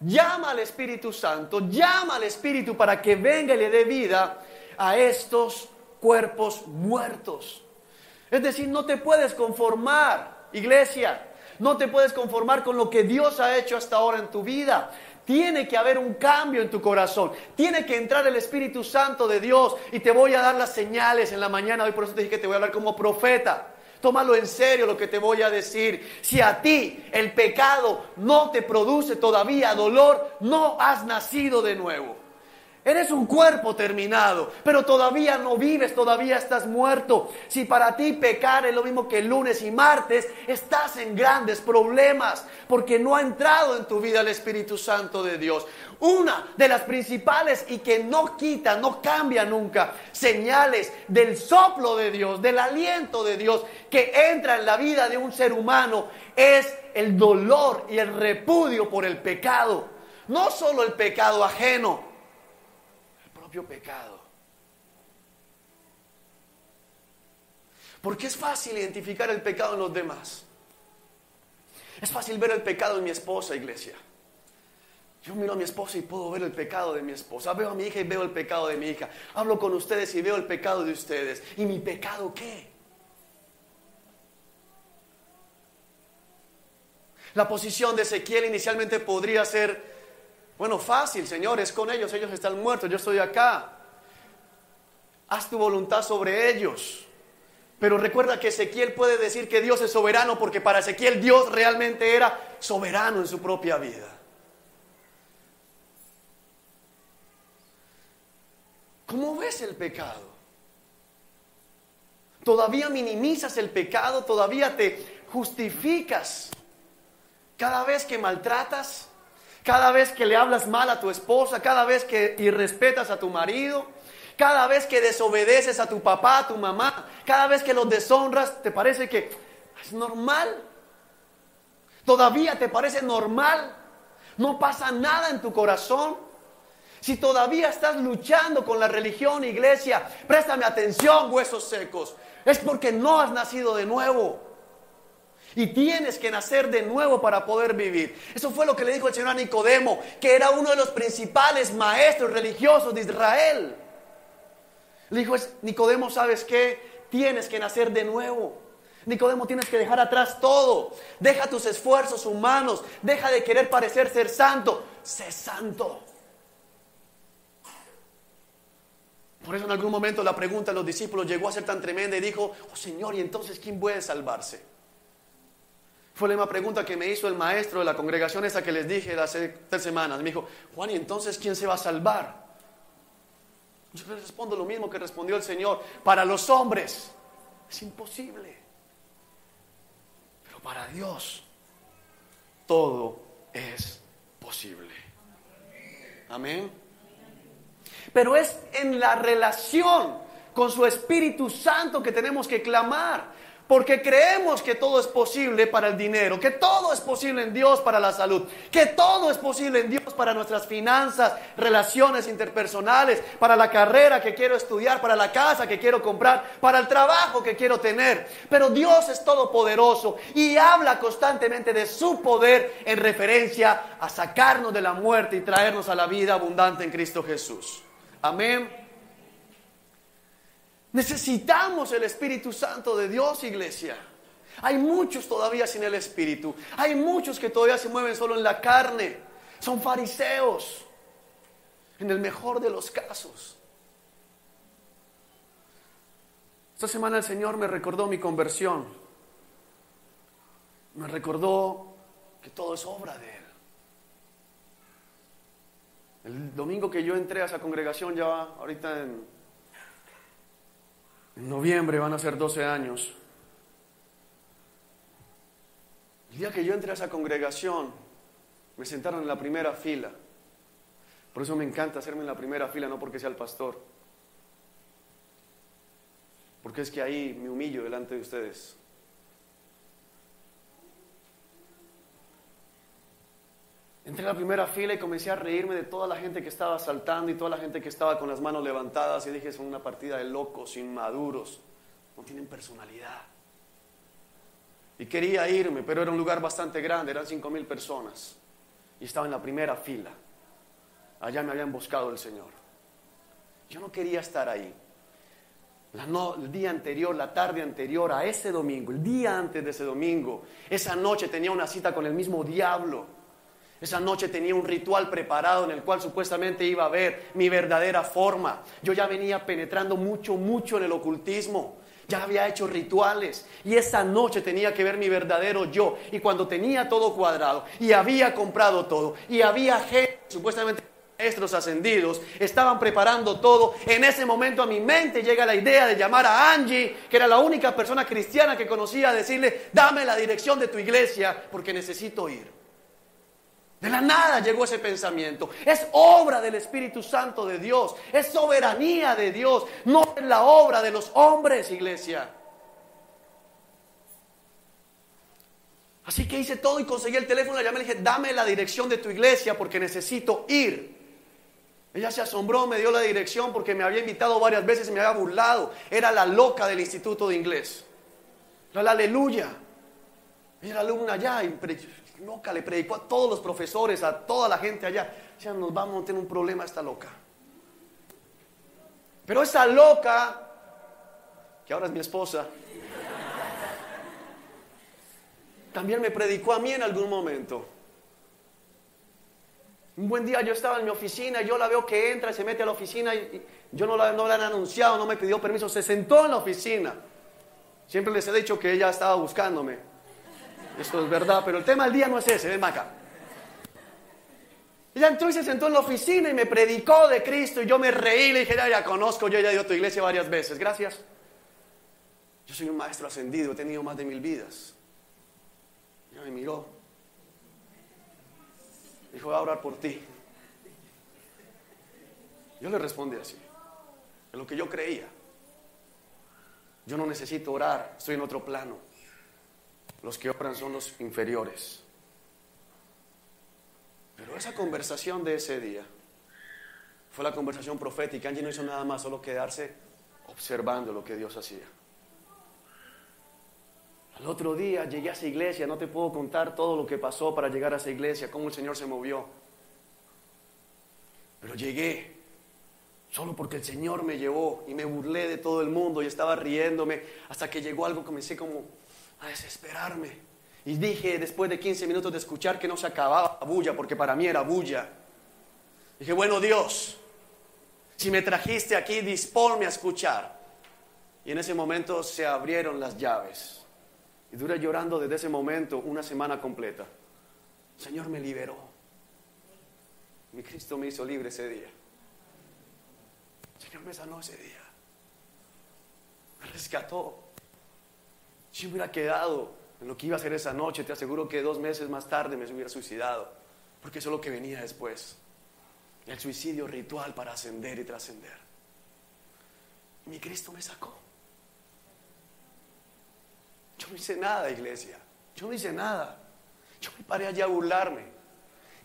Llama al Espíritu Santo, llama al Espíritu para que venga y le dé vida a estos cuerpos muertos. Es decir, no te puedes conformar, iglesia. No te puedes conformar con lo que Dios ha hecho hasta ahora en tu vida. Tiene que haber un cambio en tu corazón. Tiene que entrar el Espíritu Santo de Dios. Y te voy a dar las señales en la mañana. Hoy por eso te dije que te voy a hablar como profeta. Tómalo en serio lo que te voy a decir. Si a ti el pecado no te produce todavía dolor, no has nacido de nuevo. Eres un cuerpo terminado, pero todavía no vives, todavía estás muerto. Si para ti pecar es lo mismo que lunes y martes, estás en grandes problemas, porque no ha entrado en tu vida el Espíritu Santo de Dios. Una de las principales y que no quita, no cambia nunca, señales del soplo de Dios, del aliento de Dios que entra en la vida de un ser humano, es el dolor y el repudio por el pecado. No solo el pecado ajeno, pecado. Porque es fácil identificar el pecado en los demás. Es fácil ver el pecado en mi esposa, iglesia. Yo miro a mi esposa y puedo ver el pecado de mi esposa. Veo a mi hija y veo el pecado de mi hija. Hablo con ustedes y veo el pecado de ustedes. ¿Y mi pecado qué? La posición de Ezequiel inicialmente podría ser: bueno, fácil, Señor, es con ellos están muertos, yo estoy acá. Haz tu voluntad sobre ellos. Pero recuerda que Ezequiel puede decir que Dios es soberano, porque para Ezequiel Dios realmente era soberano en su propia vida. ¿Cómo ves el pecado? ¿Todavía minimizas el pecado? ¿Todavía te justificas cada vez que maltratas? Cada vez que le hablas mal a tu esposa, cada vez que irrespetas a tu marido, cada vez que desobedeces a tu papá, a tu mamá, cada vez que los deshonras, ¿te parece que es normal? ¿Todavía te parece normal? ¿No pasa nada en tu corazón? Si todavía estás luchando con la religión, iglesia, préstame atención, huesos secos. Es porque no has nacido de nuevo. Y tienes que nacer de nuevo para poder vivir. Eso fue lo que le dijo el Señor a Nicodemo, que era uno de los principales maestros religiosos de Israel. Le dijo: Nicodemo, ¿sabes qué? Tienes que nacer de nuevo. Nicodemo, tienes que dejar atrás todo. Deja tus esfuerzos humanos. Deja de querer parecer ser santo. Sé santo. Por eso en algún momento la pregunta de los discípulos llegó a ser tan tremenda y dijo: oh Señor, ¿y entonces quién puede salvarse? Fue la misma pregunta que me hizo el maestro de la congregación esa que les dije hace 3 semanas. Me dijo: Juan, ¿y entonces quién se va a salvar? Yo les respondo lo mismo que respondió el Señor. Para los hombres es imposible, pero para Dios todo es posible. Amén. Pero es en la relación con su Espíritu Santo que tenemos que clamar. Porque creemos que todo es posible para el dinero, que todo es posible en Dios para la salud, que todo es posible en Dios para nuestras finanzas, relaciones interpersonales, para la carrera que quiero estudiar, para la casa que quiero comprar, para el trabajo que quiero tener. Pero Dios es todopoderoso y habla constantemente de su poder en referencia a sacarnos de la muerte y traernos a la vida abundante en Cristo Jesús. Amén. Necesitamos el Espíritu Santo de Dios, iglesia. Hay muchos todavía sin el Espíritu. Hay muchos que todavía se mueven solo en la carne. Son fariseos, en el mejor de los casos. Esta semana el Señor me recordó mi conversión. Me recordó que todo es obra de Él. El domingo que yo entré a esa congregación, ya ahorita en noviembre van a ser 12 años. El día que yo entré a esa congregación, me sentaron en la primera fila. Por eso me encanta hacerme en la primera fila, no porque sea el pastor. Porque es que ahí me humillo delante de ustedes. Entré a la primera fila y comencé a reírme de toda la gente que estaba saltando y toda la gente que estaba con las manos levantadas. Y dije, son una partida de locos, inmaduros, no tienen personalidad. Y quería irme, pero era un lugar bastante grande, eran 5,000 personas. Y estaba en la primera fila. Allá me había emboscado el Señor. Yo no quería estar ahí. El día anterior, la tarde anterior a ese domingo, el día antes de ese domingo, esa noche tenía una cita con el mismo diablo. Esa noche tenía un ritual preparado en el cual supuestamente iba a ver mi verdadera forma. Yo ya venía penetrando mucho en el ocultismo. Ya había hecho rituales. Y esa noche tenía que ver mi verdadero yo. Y cuando tenía todo cuadrado y había comprado todo y había gente, supuestamente maestros ascendidos, estaban preparando todo, en ese momento a mi mente llega la idea de llamar a Angie, que era la única persona cristiana que conocía, a decirle, dame la dirección de tu iglesia porque necesito ir. De la nada llegó ese pensamiento. Es obra del Espíritu Santo de Dios. Es soberanía de Dios. No es la obra de los hombres, iglesia. Así que hice todo y conseguí el teléfono. La llamé y le dije, dame la dirección de tu iglesia porque necesito ir. Ella se asombró, me dio la dirección porque me había invitado varias veces y me había burlado. Era la loca del instituto de inglés. Era la aleluya. Ella era alumna allá y loca, le predicó a todos los profesores, a toda la gente allá. Decían, nos vamos a tener un problema esta loca. Pero esa loca, que ahora es mi esposa, también me predicó a mí en algún momento. Un buen día yo estaba en mi oficina y yo la veo que entra y se mete a la oficina y yo no la han anunciado, no me pidió permiso, se sentó en la oficina. Siempre les he dicho que ella estaba buscándome. Esto es verdad, pero el tema del día no es ese, ven acá. Ella entró y se sentó en la oficina y me predicó de Cristo y yo me reí, le dije, ya conozco, yo ya he ido a tu iglesia varias veces, gracias. Yo soy un maestro ascendido, he tenido más de 1000 vidas. Ella me miró. Dijo, voy a orar por ti. Yo le respondí así, en lo que yo creía. Yo no necesito orar, estoy en otro plano. Los que oran son los inferiores. Pero esa conversación de ese día fue la conversación profética. Angie no hizo nada más, solo quedarse observando lo que Dios hacía. Al otro día llegué a esa iglesia, no te puedo contar todo lo que pasó para llegar a esa iglesia, cómo el Señor se movió. Pero llegué solo porque el Señor me llevó y me burlé de todo el mundo y estaba riéndome hasta que llegó algo, comencé como a desesperarme. Y dije, después de 15 minutos de escuchar, que no se acababa la bulla, porque para mí era bulla. Dije, bueno, Dios, si me trajiste aquí, disponme a escuchar. Y en ese momento se abrieron las llaves. Y duré llorando desde ese momento una semana completa. El Señor me liberó. Mi Cristo me hizo libre ese día. El Señor me sanó ese día. Me rescató. Si hubiera quedado en lo que iba a hacer esa noche, te aseguro que 2 meses más tarde me hubiera suicidado, porque eso es lo que venía después. El suicidio ritual para ascender y trascender. Mi Cristo me sacó. Yo no hice nada, iglesia. Yo no hice nada. Yo me paré allá a burlarme.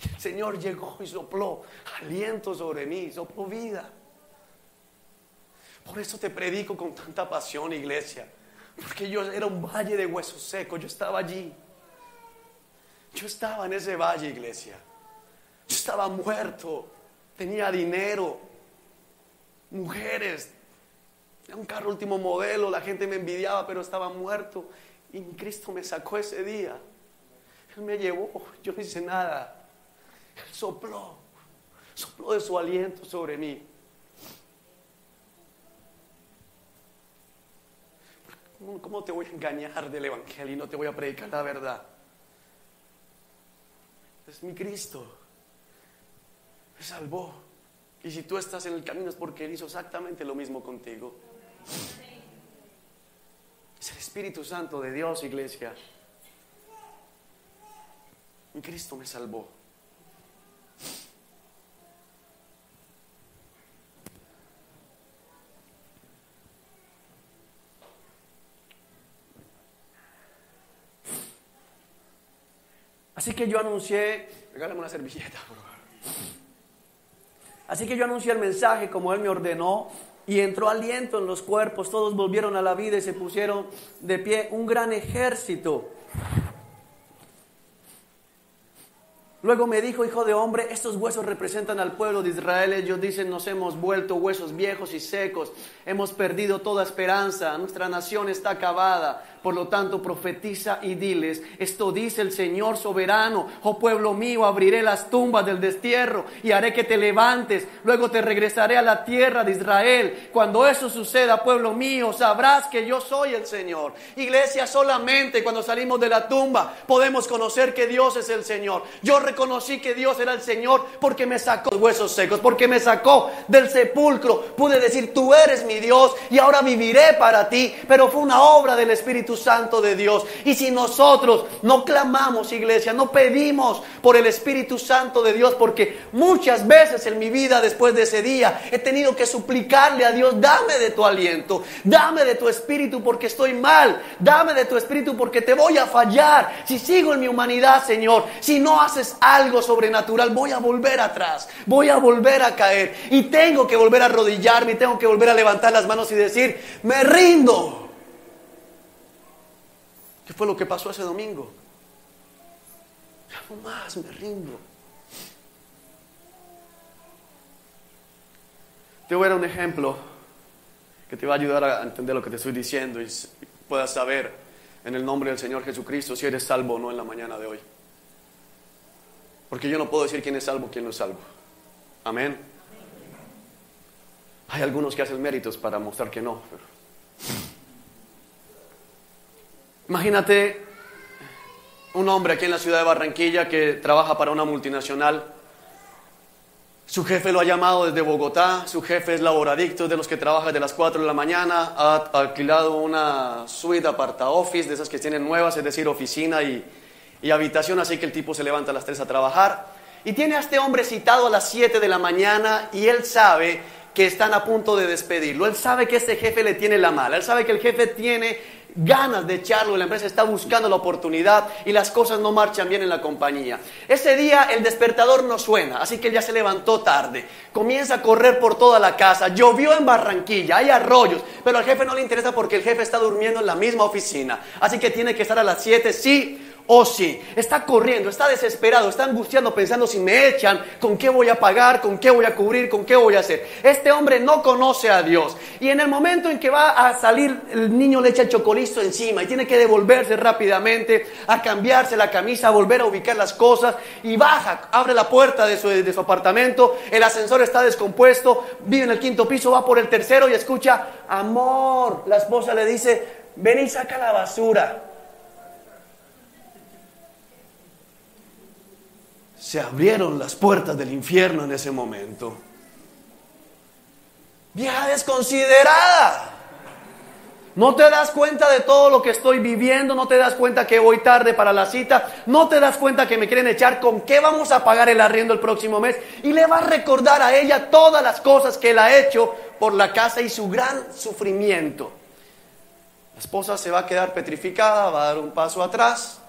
Y el Señor llegó y sopló aliento sobre mí, sopló vida. Por eso te predico con tanta pasión, iglesia. Porque yo era un valle de huesos secos. Yo estaba allí. Yo estaba en ese valle, iglesia. Yo estaba muerto. Tenía dinero, mujeres, un carro último modelo. La gente me envidiaba, pero estaba muerto. Y Cristo me sacó ese día. Él me llevó. Yo no hice nada. Él sopló de su aliento sobre mí. ¿Cómo te voy a engañar del evangelio y no te voy a predicar la verdad? Es mi Cristo. Me salvó. Y si tú estás en el camino es porque Él hizo exactamente lo mismo contigo. Es el Espíritu Santo de Dios, iglesia. Mi Cristo me salvó. Así que yo anuncié, regálame una servilleta, por favor. Así que yo anuncié el mensaje como Él me ordenó y entró aliento en los cuerpos, todos volvieron a la vida y se pusieron de pie un gran ejército. Luego me dijo, hijo de hombre, estos huesos representan al pueblo de Israel. Ellos dicen, nos hemos vuelto huesos viejos y secos, hemos perdido toda esperanza, nuestra nación está acabada. Por lo tanto, profetiza y diles, esto dice el Señor soberano, oh pueblo mío, abriré las tumbas del destierro y haré que te levantes, luego te regresaré a la tierra de Israel. Cuando eso suceda, pueblo mío, sabrás que yo soy el Señor. Iglesia, solamente cuando salimos de la tumba podemos conocer que Dios es el Señor. Yo reconocí que Dios era el Señor porque me sacó de huesos secos, porque me sacó del sepulcro. Pude decir, tú eres mi Dios y ahora viviré para ti, pero fue una obra del Espíritu Santo de Dios. Y si nosotros no clamamos, iglesia, no pedimos por el Espíritu Santo de Dios, porque muchas veces en mi vida después de ese día he tenido que suplicarle a Dios, dame de tu aliento, dame de tu Espíritu porque estoy mal, dame de tu Espíritu porque te voy a fallar. Si sigo en mi humanidad, Señor, si no haces algo sobrenatural, voy a volver atrás, voy a volver a caer y tengo que volver a arrodillarme y tengo que volver a levantar las manos y decir, me rindo. ¿Qué fue lo que pasó ese domingo? Ya no más, me rindo. Te voy a dar un ejemplo que te va a ayudar a entender lo que te estoy diciendo y puedas saber en el nombre del Señor Jesucristo si eres salvo o no en la mañana de hoy. Porque yo no puedo decir quién es salvo, quién no es salvo. Amén. Hay algunos que hacen méritos para mostrar que no, pero... Imagínate un hombre aquí en la ciudad de Barranquilla que trabaja para una multinacional. Su jefe lo ha llamado desde Bogotá, su jefe es laboradicto, de los que trabaja de las 4 de la mañana, ha alquilado una suite aparta office, de esas que tienen nuevas, es decir, oficina y habitación, así que el tipo se levanta a las 3 a trabajar. Y tiene a este hombre citado a las 7 de la mañana y él sabe que están a punto de despedirlo. Él sabe que este jefe le tiene la mala, él sabe que el jefe tiene ganas de echarlo, la empresa está buscando la oportunidad y las cosas no marchan bien en la compañía. Ese día el despertador no suena, así que él ya se levantó tarde, comienza a correr por toda la casa, llovió en Barranquilla, hay arroyos, pero al jefe no le interesa porque el jefe está durmiendo en la misma oficina, así que tiene que estar a las 7, sí o sí. Está corriendo, está desesperado, está angustiando, pensando si me echan, ¿con qué voy a pagar? ¿Con qué voy a cubrir? ¿Con qué voy a hacer? Este hombre no conoce a Dios. Y en el momento en que va a salir, el niño le echa el chocolisto encima y tiene que devolverse rápidamente, a cambiarse la camisa, a volver a ubicar las cosas y baja, abre la puerta de su apartamento, el ascensor está descompuesto, vive en el 5º piso, va por el 3º y escucha, amor, la esposa le dice, ven y saca la basura. Se abrieron las puertas del infierno en ese momento. Vieja desconsiderada. No te das cuenta de todo lo que estoy viviendo, no te das cuenta que voy tarde para la cita, no te das cuenta que me quieren echar, ¿con qué vamos a pagar el arriendo el próximo mes? Y le va a recordar a ella todas las cosas que él ha hecho por la casa y su gran sufrimiento. La esposa se va a quedar petrificada, va a dar un paso atrás.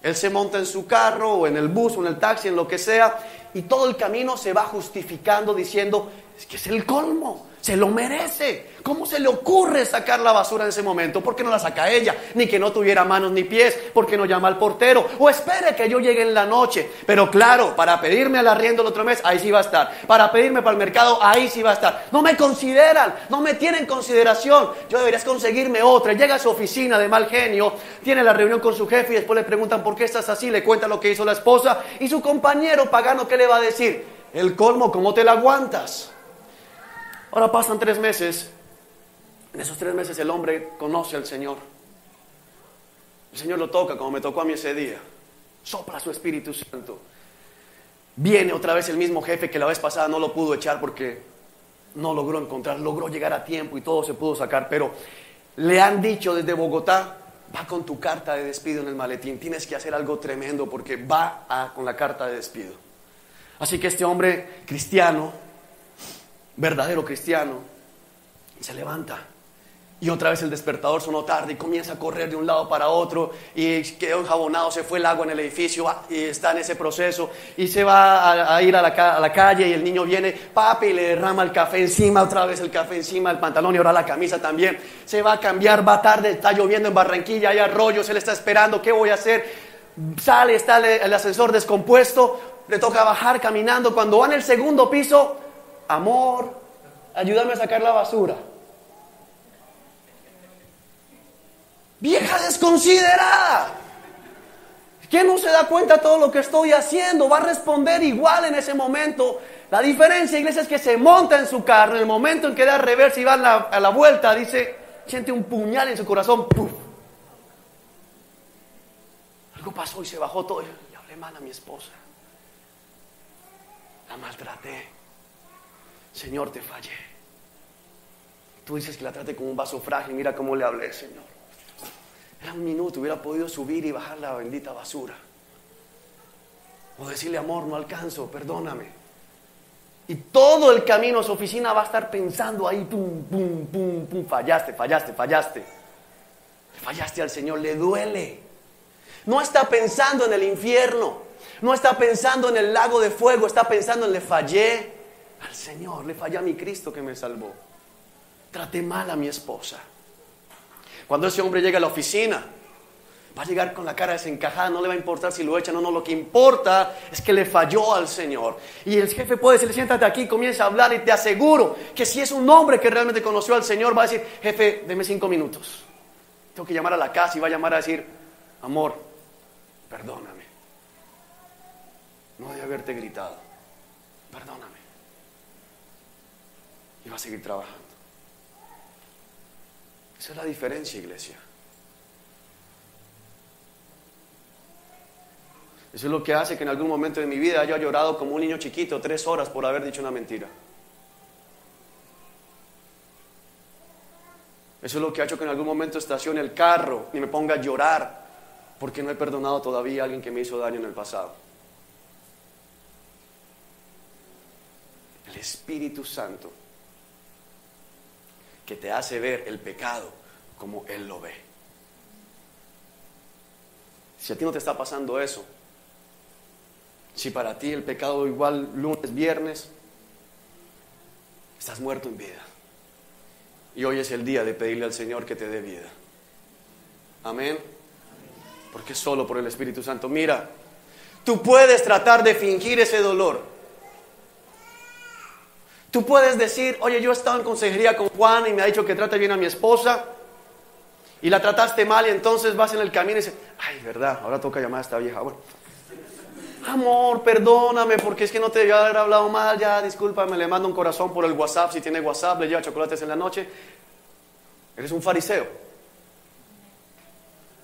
Él se monta en su carro o en el bus o en el taxi, en lo que sea, y todo el camino se va justificando diciendo, es que es el colmo, se lo merece. ¿Cómo se le ocurre sacar la basura en ese momento? ¿Por qué no la saca ella? Ni que no tuviera manos ni pies. ¿Por qué no llama al portero? O espere que yo llegue en la noche. Pero claro, para pedirme el arriendo el otro mes, ahí sí va a estar. Para pedirme para el mercado, ahí sí va a estar. No me consideran, no me tienen consideración. Yo deberías conseguirme otra. Llega a su oficina de mal genio, tiene la reunión con su jefe y después le preguntan ¿por qué estás así? Le cuenta lo que hizo la esposa y su compañero pagano, ¿qué le va a decir? El colmo, ¿cómo te la aguantas? Ahora pasan 3 meses. En esos 3 meses el hombre conoce al Señor. El Señor lo toca como me tocó a mí ese día. Sopla su Espíritu Santo. Viene otra vez el mismo jefe que la vez pasada no lo pudo echar porque no logró encontrar, logró llegar a tiempo y todo se pudo sacar. Pero le han dicho desde Bogotá, va con tu carta de despido en el maletín. Tienes que hacer algo tremendo porque con la carta de despido. Así que este hombre cristiano, verdadero cristiano, se levanta. Y otra vez el despertador sonó tarde y comienza a correr de un lado para otro y quedó enjabonado, se fue el agua en el edificio y está en ese proceso y se va a ir a la calle y el niño viene, papi, y le derrama el café encima, otra vez el café encima del pantalón y ahora la camisa también. Se va a cambiar, va tarde, está lloviendo en Barranquilla, hay arroyos, él está esperando, ¿qué voy a hacer? Sale, está el ascensor descompuesto, le toca bajar caminando. Cuando va en el 2º piso, amor, ayúdame a sacar la basura. Vieja desconsiderada, que no se da cuenta de todo lo que estoy haciendo, va a responder igual en ese momento. La diferencia, iglesia, es que se monta en su carro, en el momento en que da reversa y va a la vuelta, dice, siente un puñal en su corazón, ¡puf! Algo pasó y se bajó todo. Y hablé mal a mi esposa, la maltraté, Señor, te fallé. Tú dices que la trate como un vaso frágil, mira cómo le hablé, Señor. Era 1 minuto, hubiera podido subir y bajar la bendita basura. O decirle, amor, no alcanzo, perdóname. Y todo el camino a su oficina va a estar pensando ahí, pum, pum, pum, pum, fallaste. Le fallaste al Señor, le duele. No está pensando en el infierno, no está pensando en el lago de fuego, está pensando en le fallé al Señor, le fallé a mi Cristo que me salvó. Traté mal a mi esposa. Cuando ese hombre llega a la oficina, va a llegar con la cara desencajada, no le va a importar si lo echan o no, lo que importa es que le falló al Señor. Y el jefe puede decirle, siéntate aquí, comienza a hablar y te aseguro que si es un hombre que realmente conoció al Señor, va a decir, jefe, deme 5 minutos. Tengo que llamar a la casa y va a llamar a decir, amor, perdóname. No debí haberte gritado, perdóname. Y va a seguir trabajando. Esa es la diferencia, iglesia. Eso es lo que hace que en algún momento de mi vida haya llorado como un niño chiquito 3 horas por haber dicho una mentira. Eso es lo que ha hecho que en algún momento estacione el carro y me ponga a llorar porque no he perdonado todavía a alguien que me hizo daño en el pasado. El Espíritu Santo que te hace ver el pecado como Él lo ve. Si a ti no te está pasando eso, si para ti el pecado igual lunes, viernes, estás muerto en vida. Y hoy es el día de pedirle al Señor que te dé vida. Amén. Porque solo por el Espíritu Santo. Mira, tú puedes tratar de fingir ese dolor. Tú puedes decir, oye, yo he estado en consejería con Juan y me ha dicho que trate bien a mi esposa y la trataste mal y entonces vas en el camino y dices, ay, verdad, ahora toca llamar a esta vieja. Bueno, amor, perdóname porque es que no te debía haber hablado mal, ya, discúlpame, le mando un corazón por el WhatsApp, si tiene WhatsApp, le lleva chocolates en la noche. Eres un fariseo.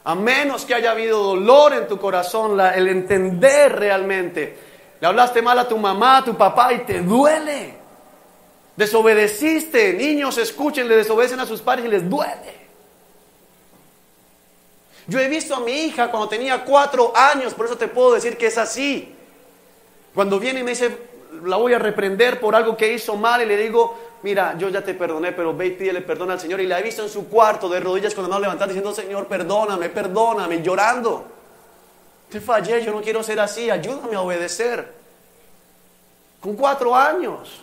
A menos que haya habido dolor en tu corazón, el entender realmente. Le hablaste mal a tu mamá, a tu papá y te duele. Desobedeciste, niños escuchen, le desobedecen a sus padres y les duele. Yo he visto a mi hija cuando tenía 4 años, por eso te puedo decir que es así. Cuando viene y me dice, la voy a reprender por algo que hizo mal y le digo, mira, yo ya te perdoné, pero ve y pídele perdón al Señor. Y la he visto en su cuarto de rodillas con la mano levantada diciendo, Señor, perdóname, perdóname, llorando. Te fallé, yo no quiero ser así, ayúdame a obedecer. Con 4 años,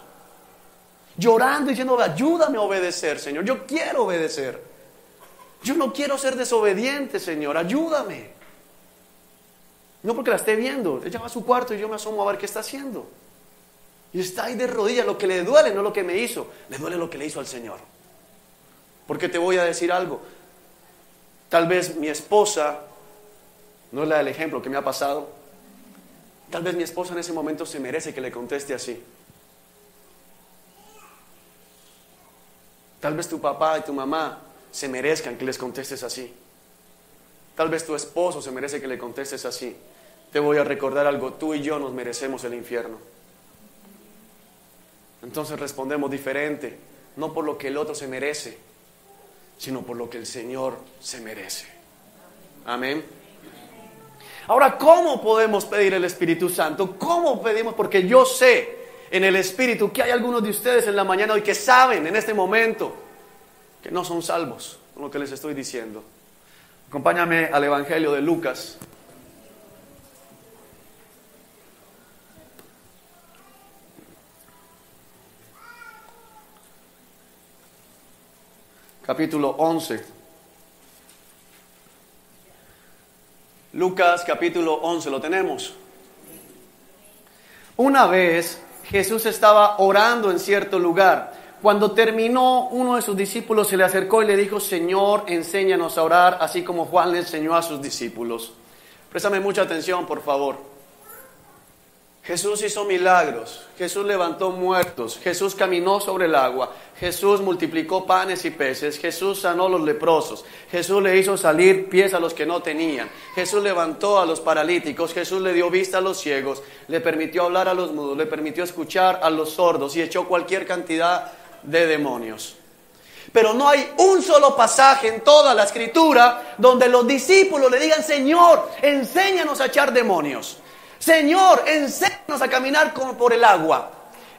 llorando, diciendo, ayúdame a obedecer, Señor, yo quiero obedecer. Yo no quiero ser desobediente, Señor, ayúdame. No porque la esté viendo, ella va a su cuarto y yo me asomo a ver qué está haciendo. Y está ahí de rodillas, lo que le duele no lo que me hizo, le duele lo que le hizo al Señor. Porque te voy a decir algo, tal vez mi esposa, no es la del ejemplo que me ha pasado, tal vez mi esposa en ese momento se merece que le conteste así. Tal vez tu papá y tu mamá se merezcan que les contestes así. Tal vez tu esposo se merece que le contestes así. Te voy a recordar algo, tú y yo nos merecemos el infierno. Entonces respondemos diferente, no por lo que el otro se merece, sino por lo que el Señor se merece. Amén. Ahora, ¿cómo podemos pedir el Espíritu Santo? ¿Cómo pedimos? Porque yo sé en el Espíritu que hay algunos de ustedes en la mañana hoy que saben en este momento que no son salvos con lo que les estoy diciendo. Acompáñame al Evangelio de Lucas. Capítulo 11. Lucas capítulo 11, ¿lo tenemos? Una vez Jesús estaba orando en cierto lugar. Cuando terminó, uno de sus discípulos se le acercó y le dijo, Señor, enséñanos a orar, así como Juan le enseñó a sus discípulos. Préstame mucha atención, por favor. Jesús hizo milagros, Jesús levantó muertos, Jesús caminó sobre el agua, Jesús multiplicó panes y peces, Jesús sanó a los leprosos, Jesús le hizo salir pies a los que no tenían, Jesús levantó a los paralíticos, Jesús le dio vista a los ciegos, le permitió hablar a los mudos, le permitió escuchar a los sordos y echó cualquier cantidad de demonios. Pero no hay un solo pasaje en toda la Escritura donde los discípulos le digan, Señor, enséñanos a echar demonios. Señor, enséñanos a caminar por el agua.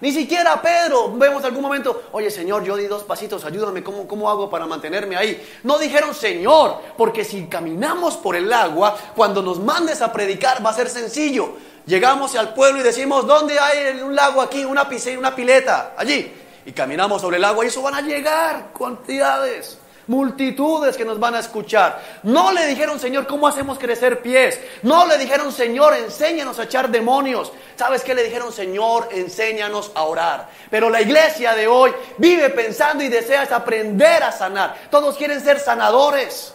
Ni siquiera Pedro, vemos algún momento, oye Señor, yo di 2 pasitos, ayúdame, ¿cómo hago para mantenerme ahí? No dijeron Señor, porque si caminamos por el agua, cuando nos mandes a predicar va a ser sencillo. Llegamos al pueblo y decimos, ¿dónde hay un lago aquí, una piscina, una pileta? Allí. Y caminamos sobre el agua y eso van a llegar cantidades. Multitudes que nos van a escuchar. No le dijeron, Señor, ¿cómo hacemos crecer pies? No le dijeron, Señor, enséñanos a echar demonios. ¿Sabes qué le dijeron? Señor, enséñanos a orar. Pero la iglesia de hoy vive pensando y desea aprender a sanar. Todos quieren ser sanadores.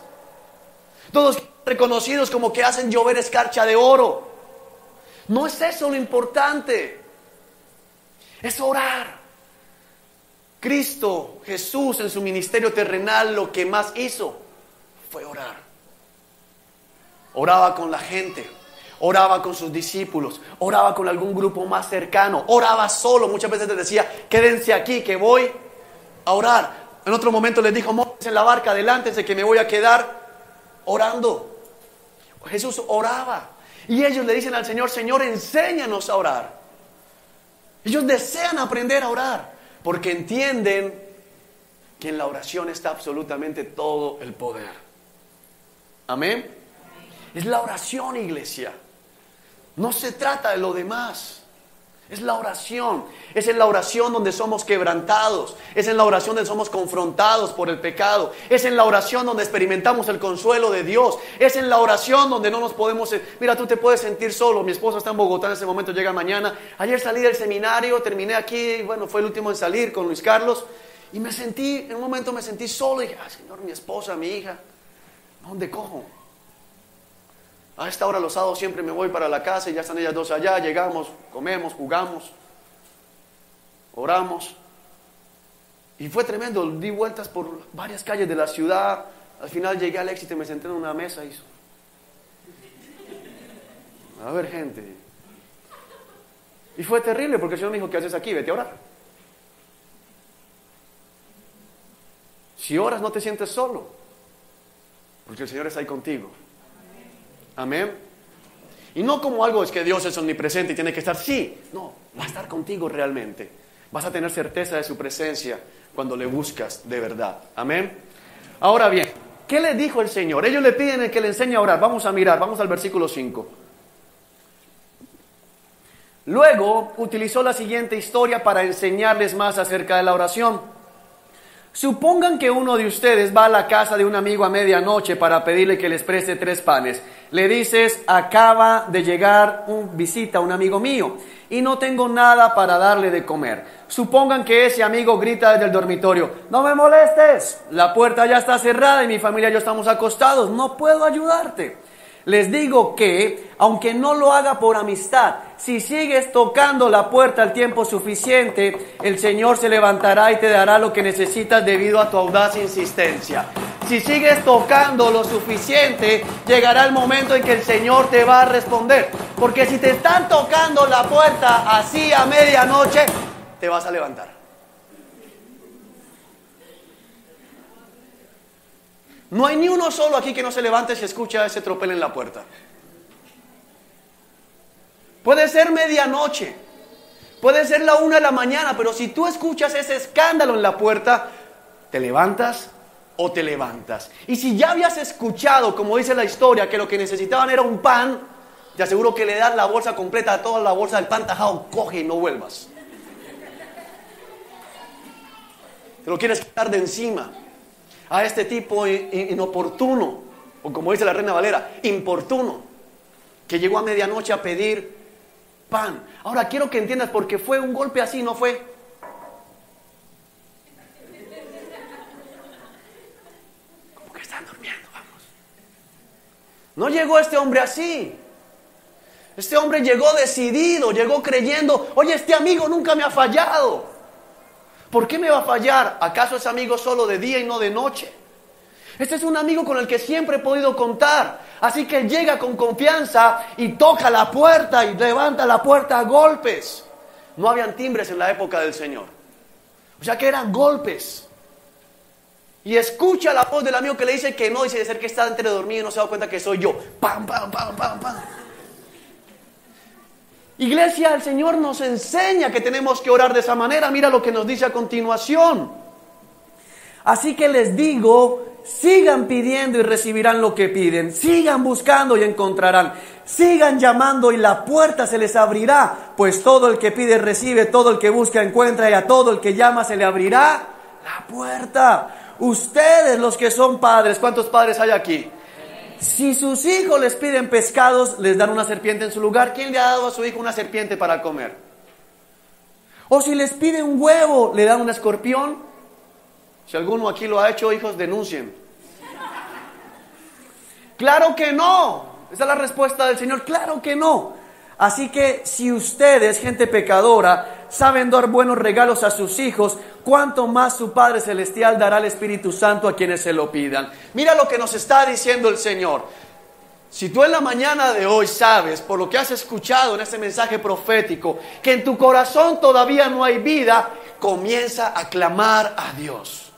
Todos reconocidos como que hacen llover escarcha de oro. No es eso lo importante. Es orar. Cristo, Jesús en su ministerio terrenal lo que más hizo fue orar. Oraba con la gente, oraba con sus discípulos, oraba con algún grupo más cercano, oraba solo. Muchas veces les decía, quédense aquí que voy a orar. En otro momento les dijo, móntense en la barca, adelántense que me voy a quedar orando. Jesús oraba y ellos le dicen al Señor, Señor, enséñanos a orar. Ellos desean aprender a orar. Porque entienden que en la oración está absolutamente todo el poder. Amén. Es la oración, iglesia. No se trata de lo demás. Es la oración. Es en la oración donde somos quebrantados. Es en la oración donde somos confrontados por el pecado. Es en la oración donde experimentamos el consuelo de Dios. Es en la oración donde no nos podemos... Mira, tú te puedes sentir solo. Mi esposa está en Bogotá en ese momento, llega mañana. Ayer salí del seminario, terminé aquí. Bueno, fue el último en salir con Luis Carlos. Y en un momento me sentí solo. Y dije, Señor, mi esposa, mi hija, ¿dónde cojo? A esta hora los sábados siempre me voy para la casa y ya están ellas 2 allá, llegamos, comemos, jugamos, oramos. Y fue tremendo, di vueltas por varias calles de la ciudad, al final llegué al Éxito y me senté en una mesa y... A ver, gente. Y fue terrible porque el Señor me dijo, ¿qué haces aquí? Vete a orar. Si oras no te sientes solo, porque el Señor está ahí contigo. Amén. Y no como algo es que Dios es omnipresente y tiene que estar, sí, no, va a estar contigo realmente. Vas a tener certeza de su presencia cuando le buscas de verdad. Amén. Ahora bien, ¿qué le dijo el Señor? Ellos le piden que le enseñe a orar. Vamos a mirar, vamos al versículo 5. Luego utilizó la siguiente historia para enseñarles más acerca de la oración. Supongan que uno de ustedes va a la casa de un amigo a medianoche para pedirle que les preste 3 panes. Le dices, acaba de llegar visita a un amigo mío y no tengo nada para darle de comer. Supongan que ese amigo grita desde el dormitorio, no me molestes, la puerta ya está cerrada y mi familia y yo estamos acostados, no puedo ayudarte. Les digo que, aunque no lo haga por amistad, si sigues tocando la puerta el tiempo suficiente, el Señor se levantará y te dará lo que necesitas debido a tu audaz insistencia. Si sigues tocando lo suficiente, llegará el momento en que el Señor te va a responder. Porque si te están tocando la puerta así a medianoche, te vas a levantar. No hay ni uno solo aquí que no se levante si escucha ese tropel en la puerta. Puede ser medianoche, puede ser la 1 de la mañana, pero si tú escuchas ese escándalo en la puerta, te levantas o te levantas. Y si ya habías escuchado, como dice la historia, que lo que necesitaban era un pan, te aseguro que le das la bolsa completa, toda la bolsa del pan tajado, coge y no vuelvas. Te lo quieres quitar de encima. A este tipo inoportuno, o como dice la Reina Valera, importuno, que llegó a medianoche a pedir pan. Ahora quiero que entiendas, porque fue un golpe así, no fue. Como que están durmiendo, vamos. No llegó este hombre así. Este hombre llegó decidido, llegó creyendo, oye, este amigo nunca me ha fallado. ¿Por qué me va a fallar? ¿Acaso es amigo solo de día y no de noche? Este es un amigo con el que siempre he podido contar. Así que llega con confianza y toca la puerta y levanta la puerta a golpes. No habían timbres en la época del Señor. O sea que eran golpes. Y escucha la voz del amigo que le dice que no, dice de ser que está entre dormido y no se da cuenta que soy yo. ¡Pam, pam, pam, pam, pam! Iglesia, el Señor nos enseña que tenemos que orar de esa manera. Mira lo que nos dice a continuación. Así que les digo, sigan pidiendo y recibirán lo que piden. Sigan buscando y encontrarán. Sigan llamando y la puerta se les abrirá. Pues todo el que pide recibe, todo el que busca encuentra y a todo el que llama se le abrirá la puerta. Ustedes los que son padres, ¿cuántos padres hay aquí? Si sus hijos les piden pescados, les dan una serpiente en su lugar. ¿Quién le ha dado a su hijo una serpiente para comer? O si les pide un huevo, ¿le dan un escorpión? Si alguno aquí lo ha hecho, hijos, denuncien. ¡Claro que no! Esa es la respuesta del Señor. ¡Claro que no! Así que si ustedes, gente pecadora, saben dar buenos regalos a sus hijos, ¿cuánto más su Padre Celestial dará el Espíritu Santo a quienes se lo pidan? Mira lo que nos está diciendo el Señor. Si tú en la mañana de hoy sabes, por lo que has escuchado en este mensaje profético, que en tu corazón todavía no hay vida, comienza a clamar a Dios.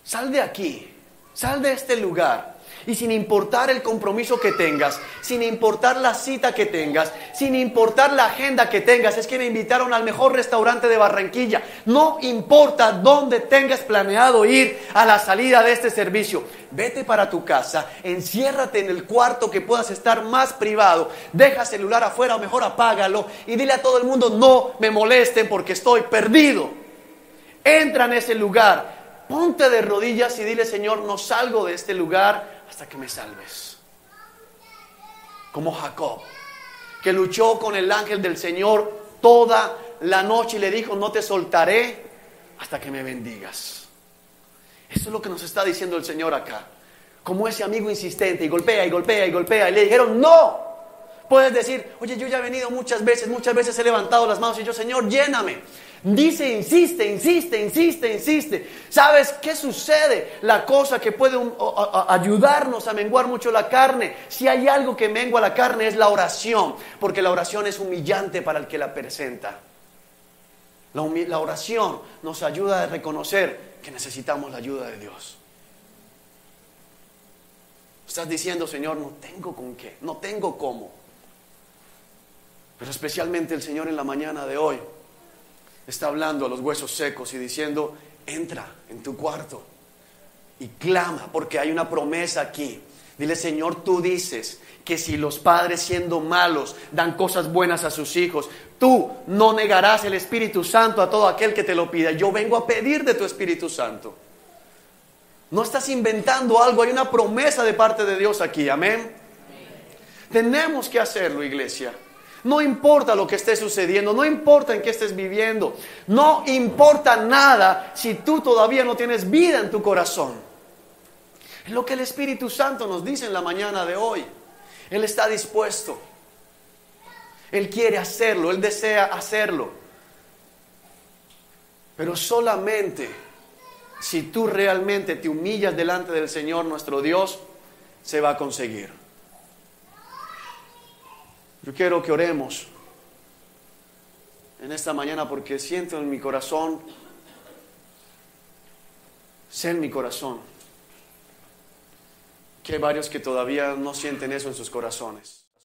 Sal de aquí, sal de este lugar. Y sin importar el compromiso que tengas, sin importar la cita que tengas, sin importar la agenda que tengas, es que me invitaron al mejor restaurante de Barranquilla. No importa dónde tengas planeado ir a la salida de este servicio. Vete para tu casa, enciérrate en el cuarto que puedas estar más privado, deja celular afuera o mejor apágalo y dile a todo el mundo, no me molesten porque estoy perdido. Entra en ese lugar, ponte de rodillas y dile, Señor, no salgo de este lugar hasta que me salves. Como Jacob, que luchó con el ángel del Señor toda la noche y le dijo, no te soltaré hasta que me bendigas. Eso es lo que nos está diciendo el Señor acá. Como ese amigo insistente y golpea y golpea y golpea y le dijeron, no. Puedes decir, oye, yo ya he venido muchas veces he levantado las manos y yo, Señor, lléname. Dice, insiste. ¿Sabes qué sucede? La cosa que puede ayudarnos a menguar mucho la carne, si hay algo que mengua la carne es la oración, porque la oración es humillante para el que la presenta. La oración nos ayuda a reconocer que necesitamos la ayuda de Dios. Estás diciendo, Señor, no tengo con qué, no tengo cómo. Pero especialmente el Señor en la mañana de hoy está hablando a los huesos secos y diciendo: entra en tu cuarto y clama, porque hay una promesa aquí. Dile: Señor, tú dices que si los padres, siendo malos, dan cosas buenas a sus hijos, tú no negarás el Espíritu Santo a todo aquel que te lo pida. Yo vengo a pedir de tu Espíritu Santo. No estás inventando algo, hay una promesa de parte de Dios aquí, amén. Tenemos que hacerlo, iglesia. No importa lo que esté sucediendo, no importa en qué estés viviendo, no importa nada si tú todavía no tienes vida en tu corazón. Es lo que el Espíritu Santo nos dice en la mañana de hoy. Él está dispuesto. Él quiere hacerlo, Él desea hacerlo. Pero solamente si tú realmente te humillas delante del Señor nuestro Dios, se va a conseguir. Yo quiero que oremos en esta mañana, porque siento en mi corazón, sé en mi corazón, que hay varios que todavía no sienten eso en sus corazones.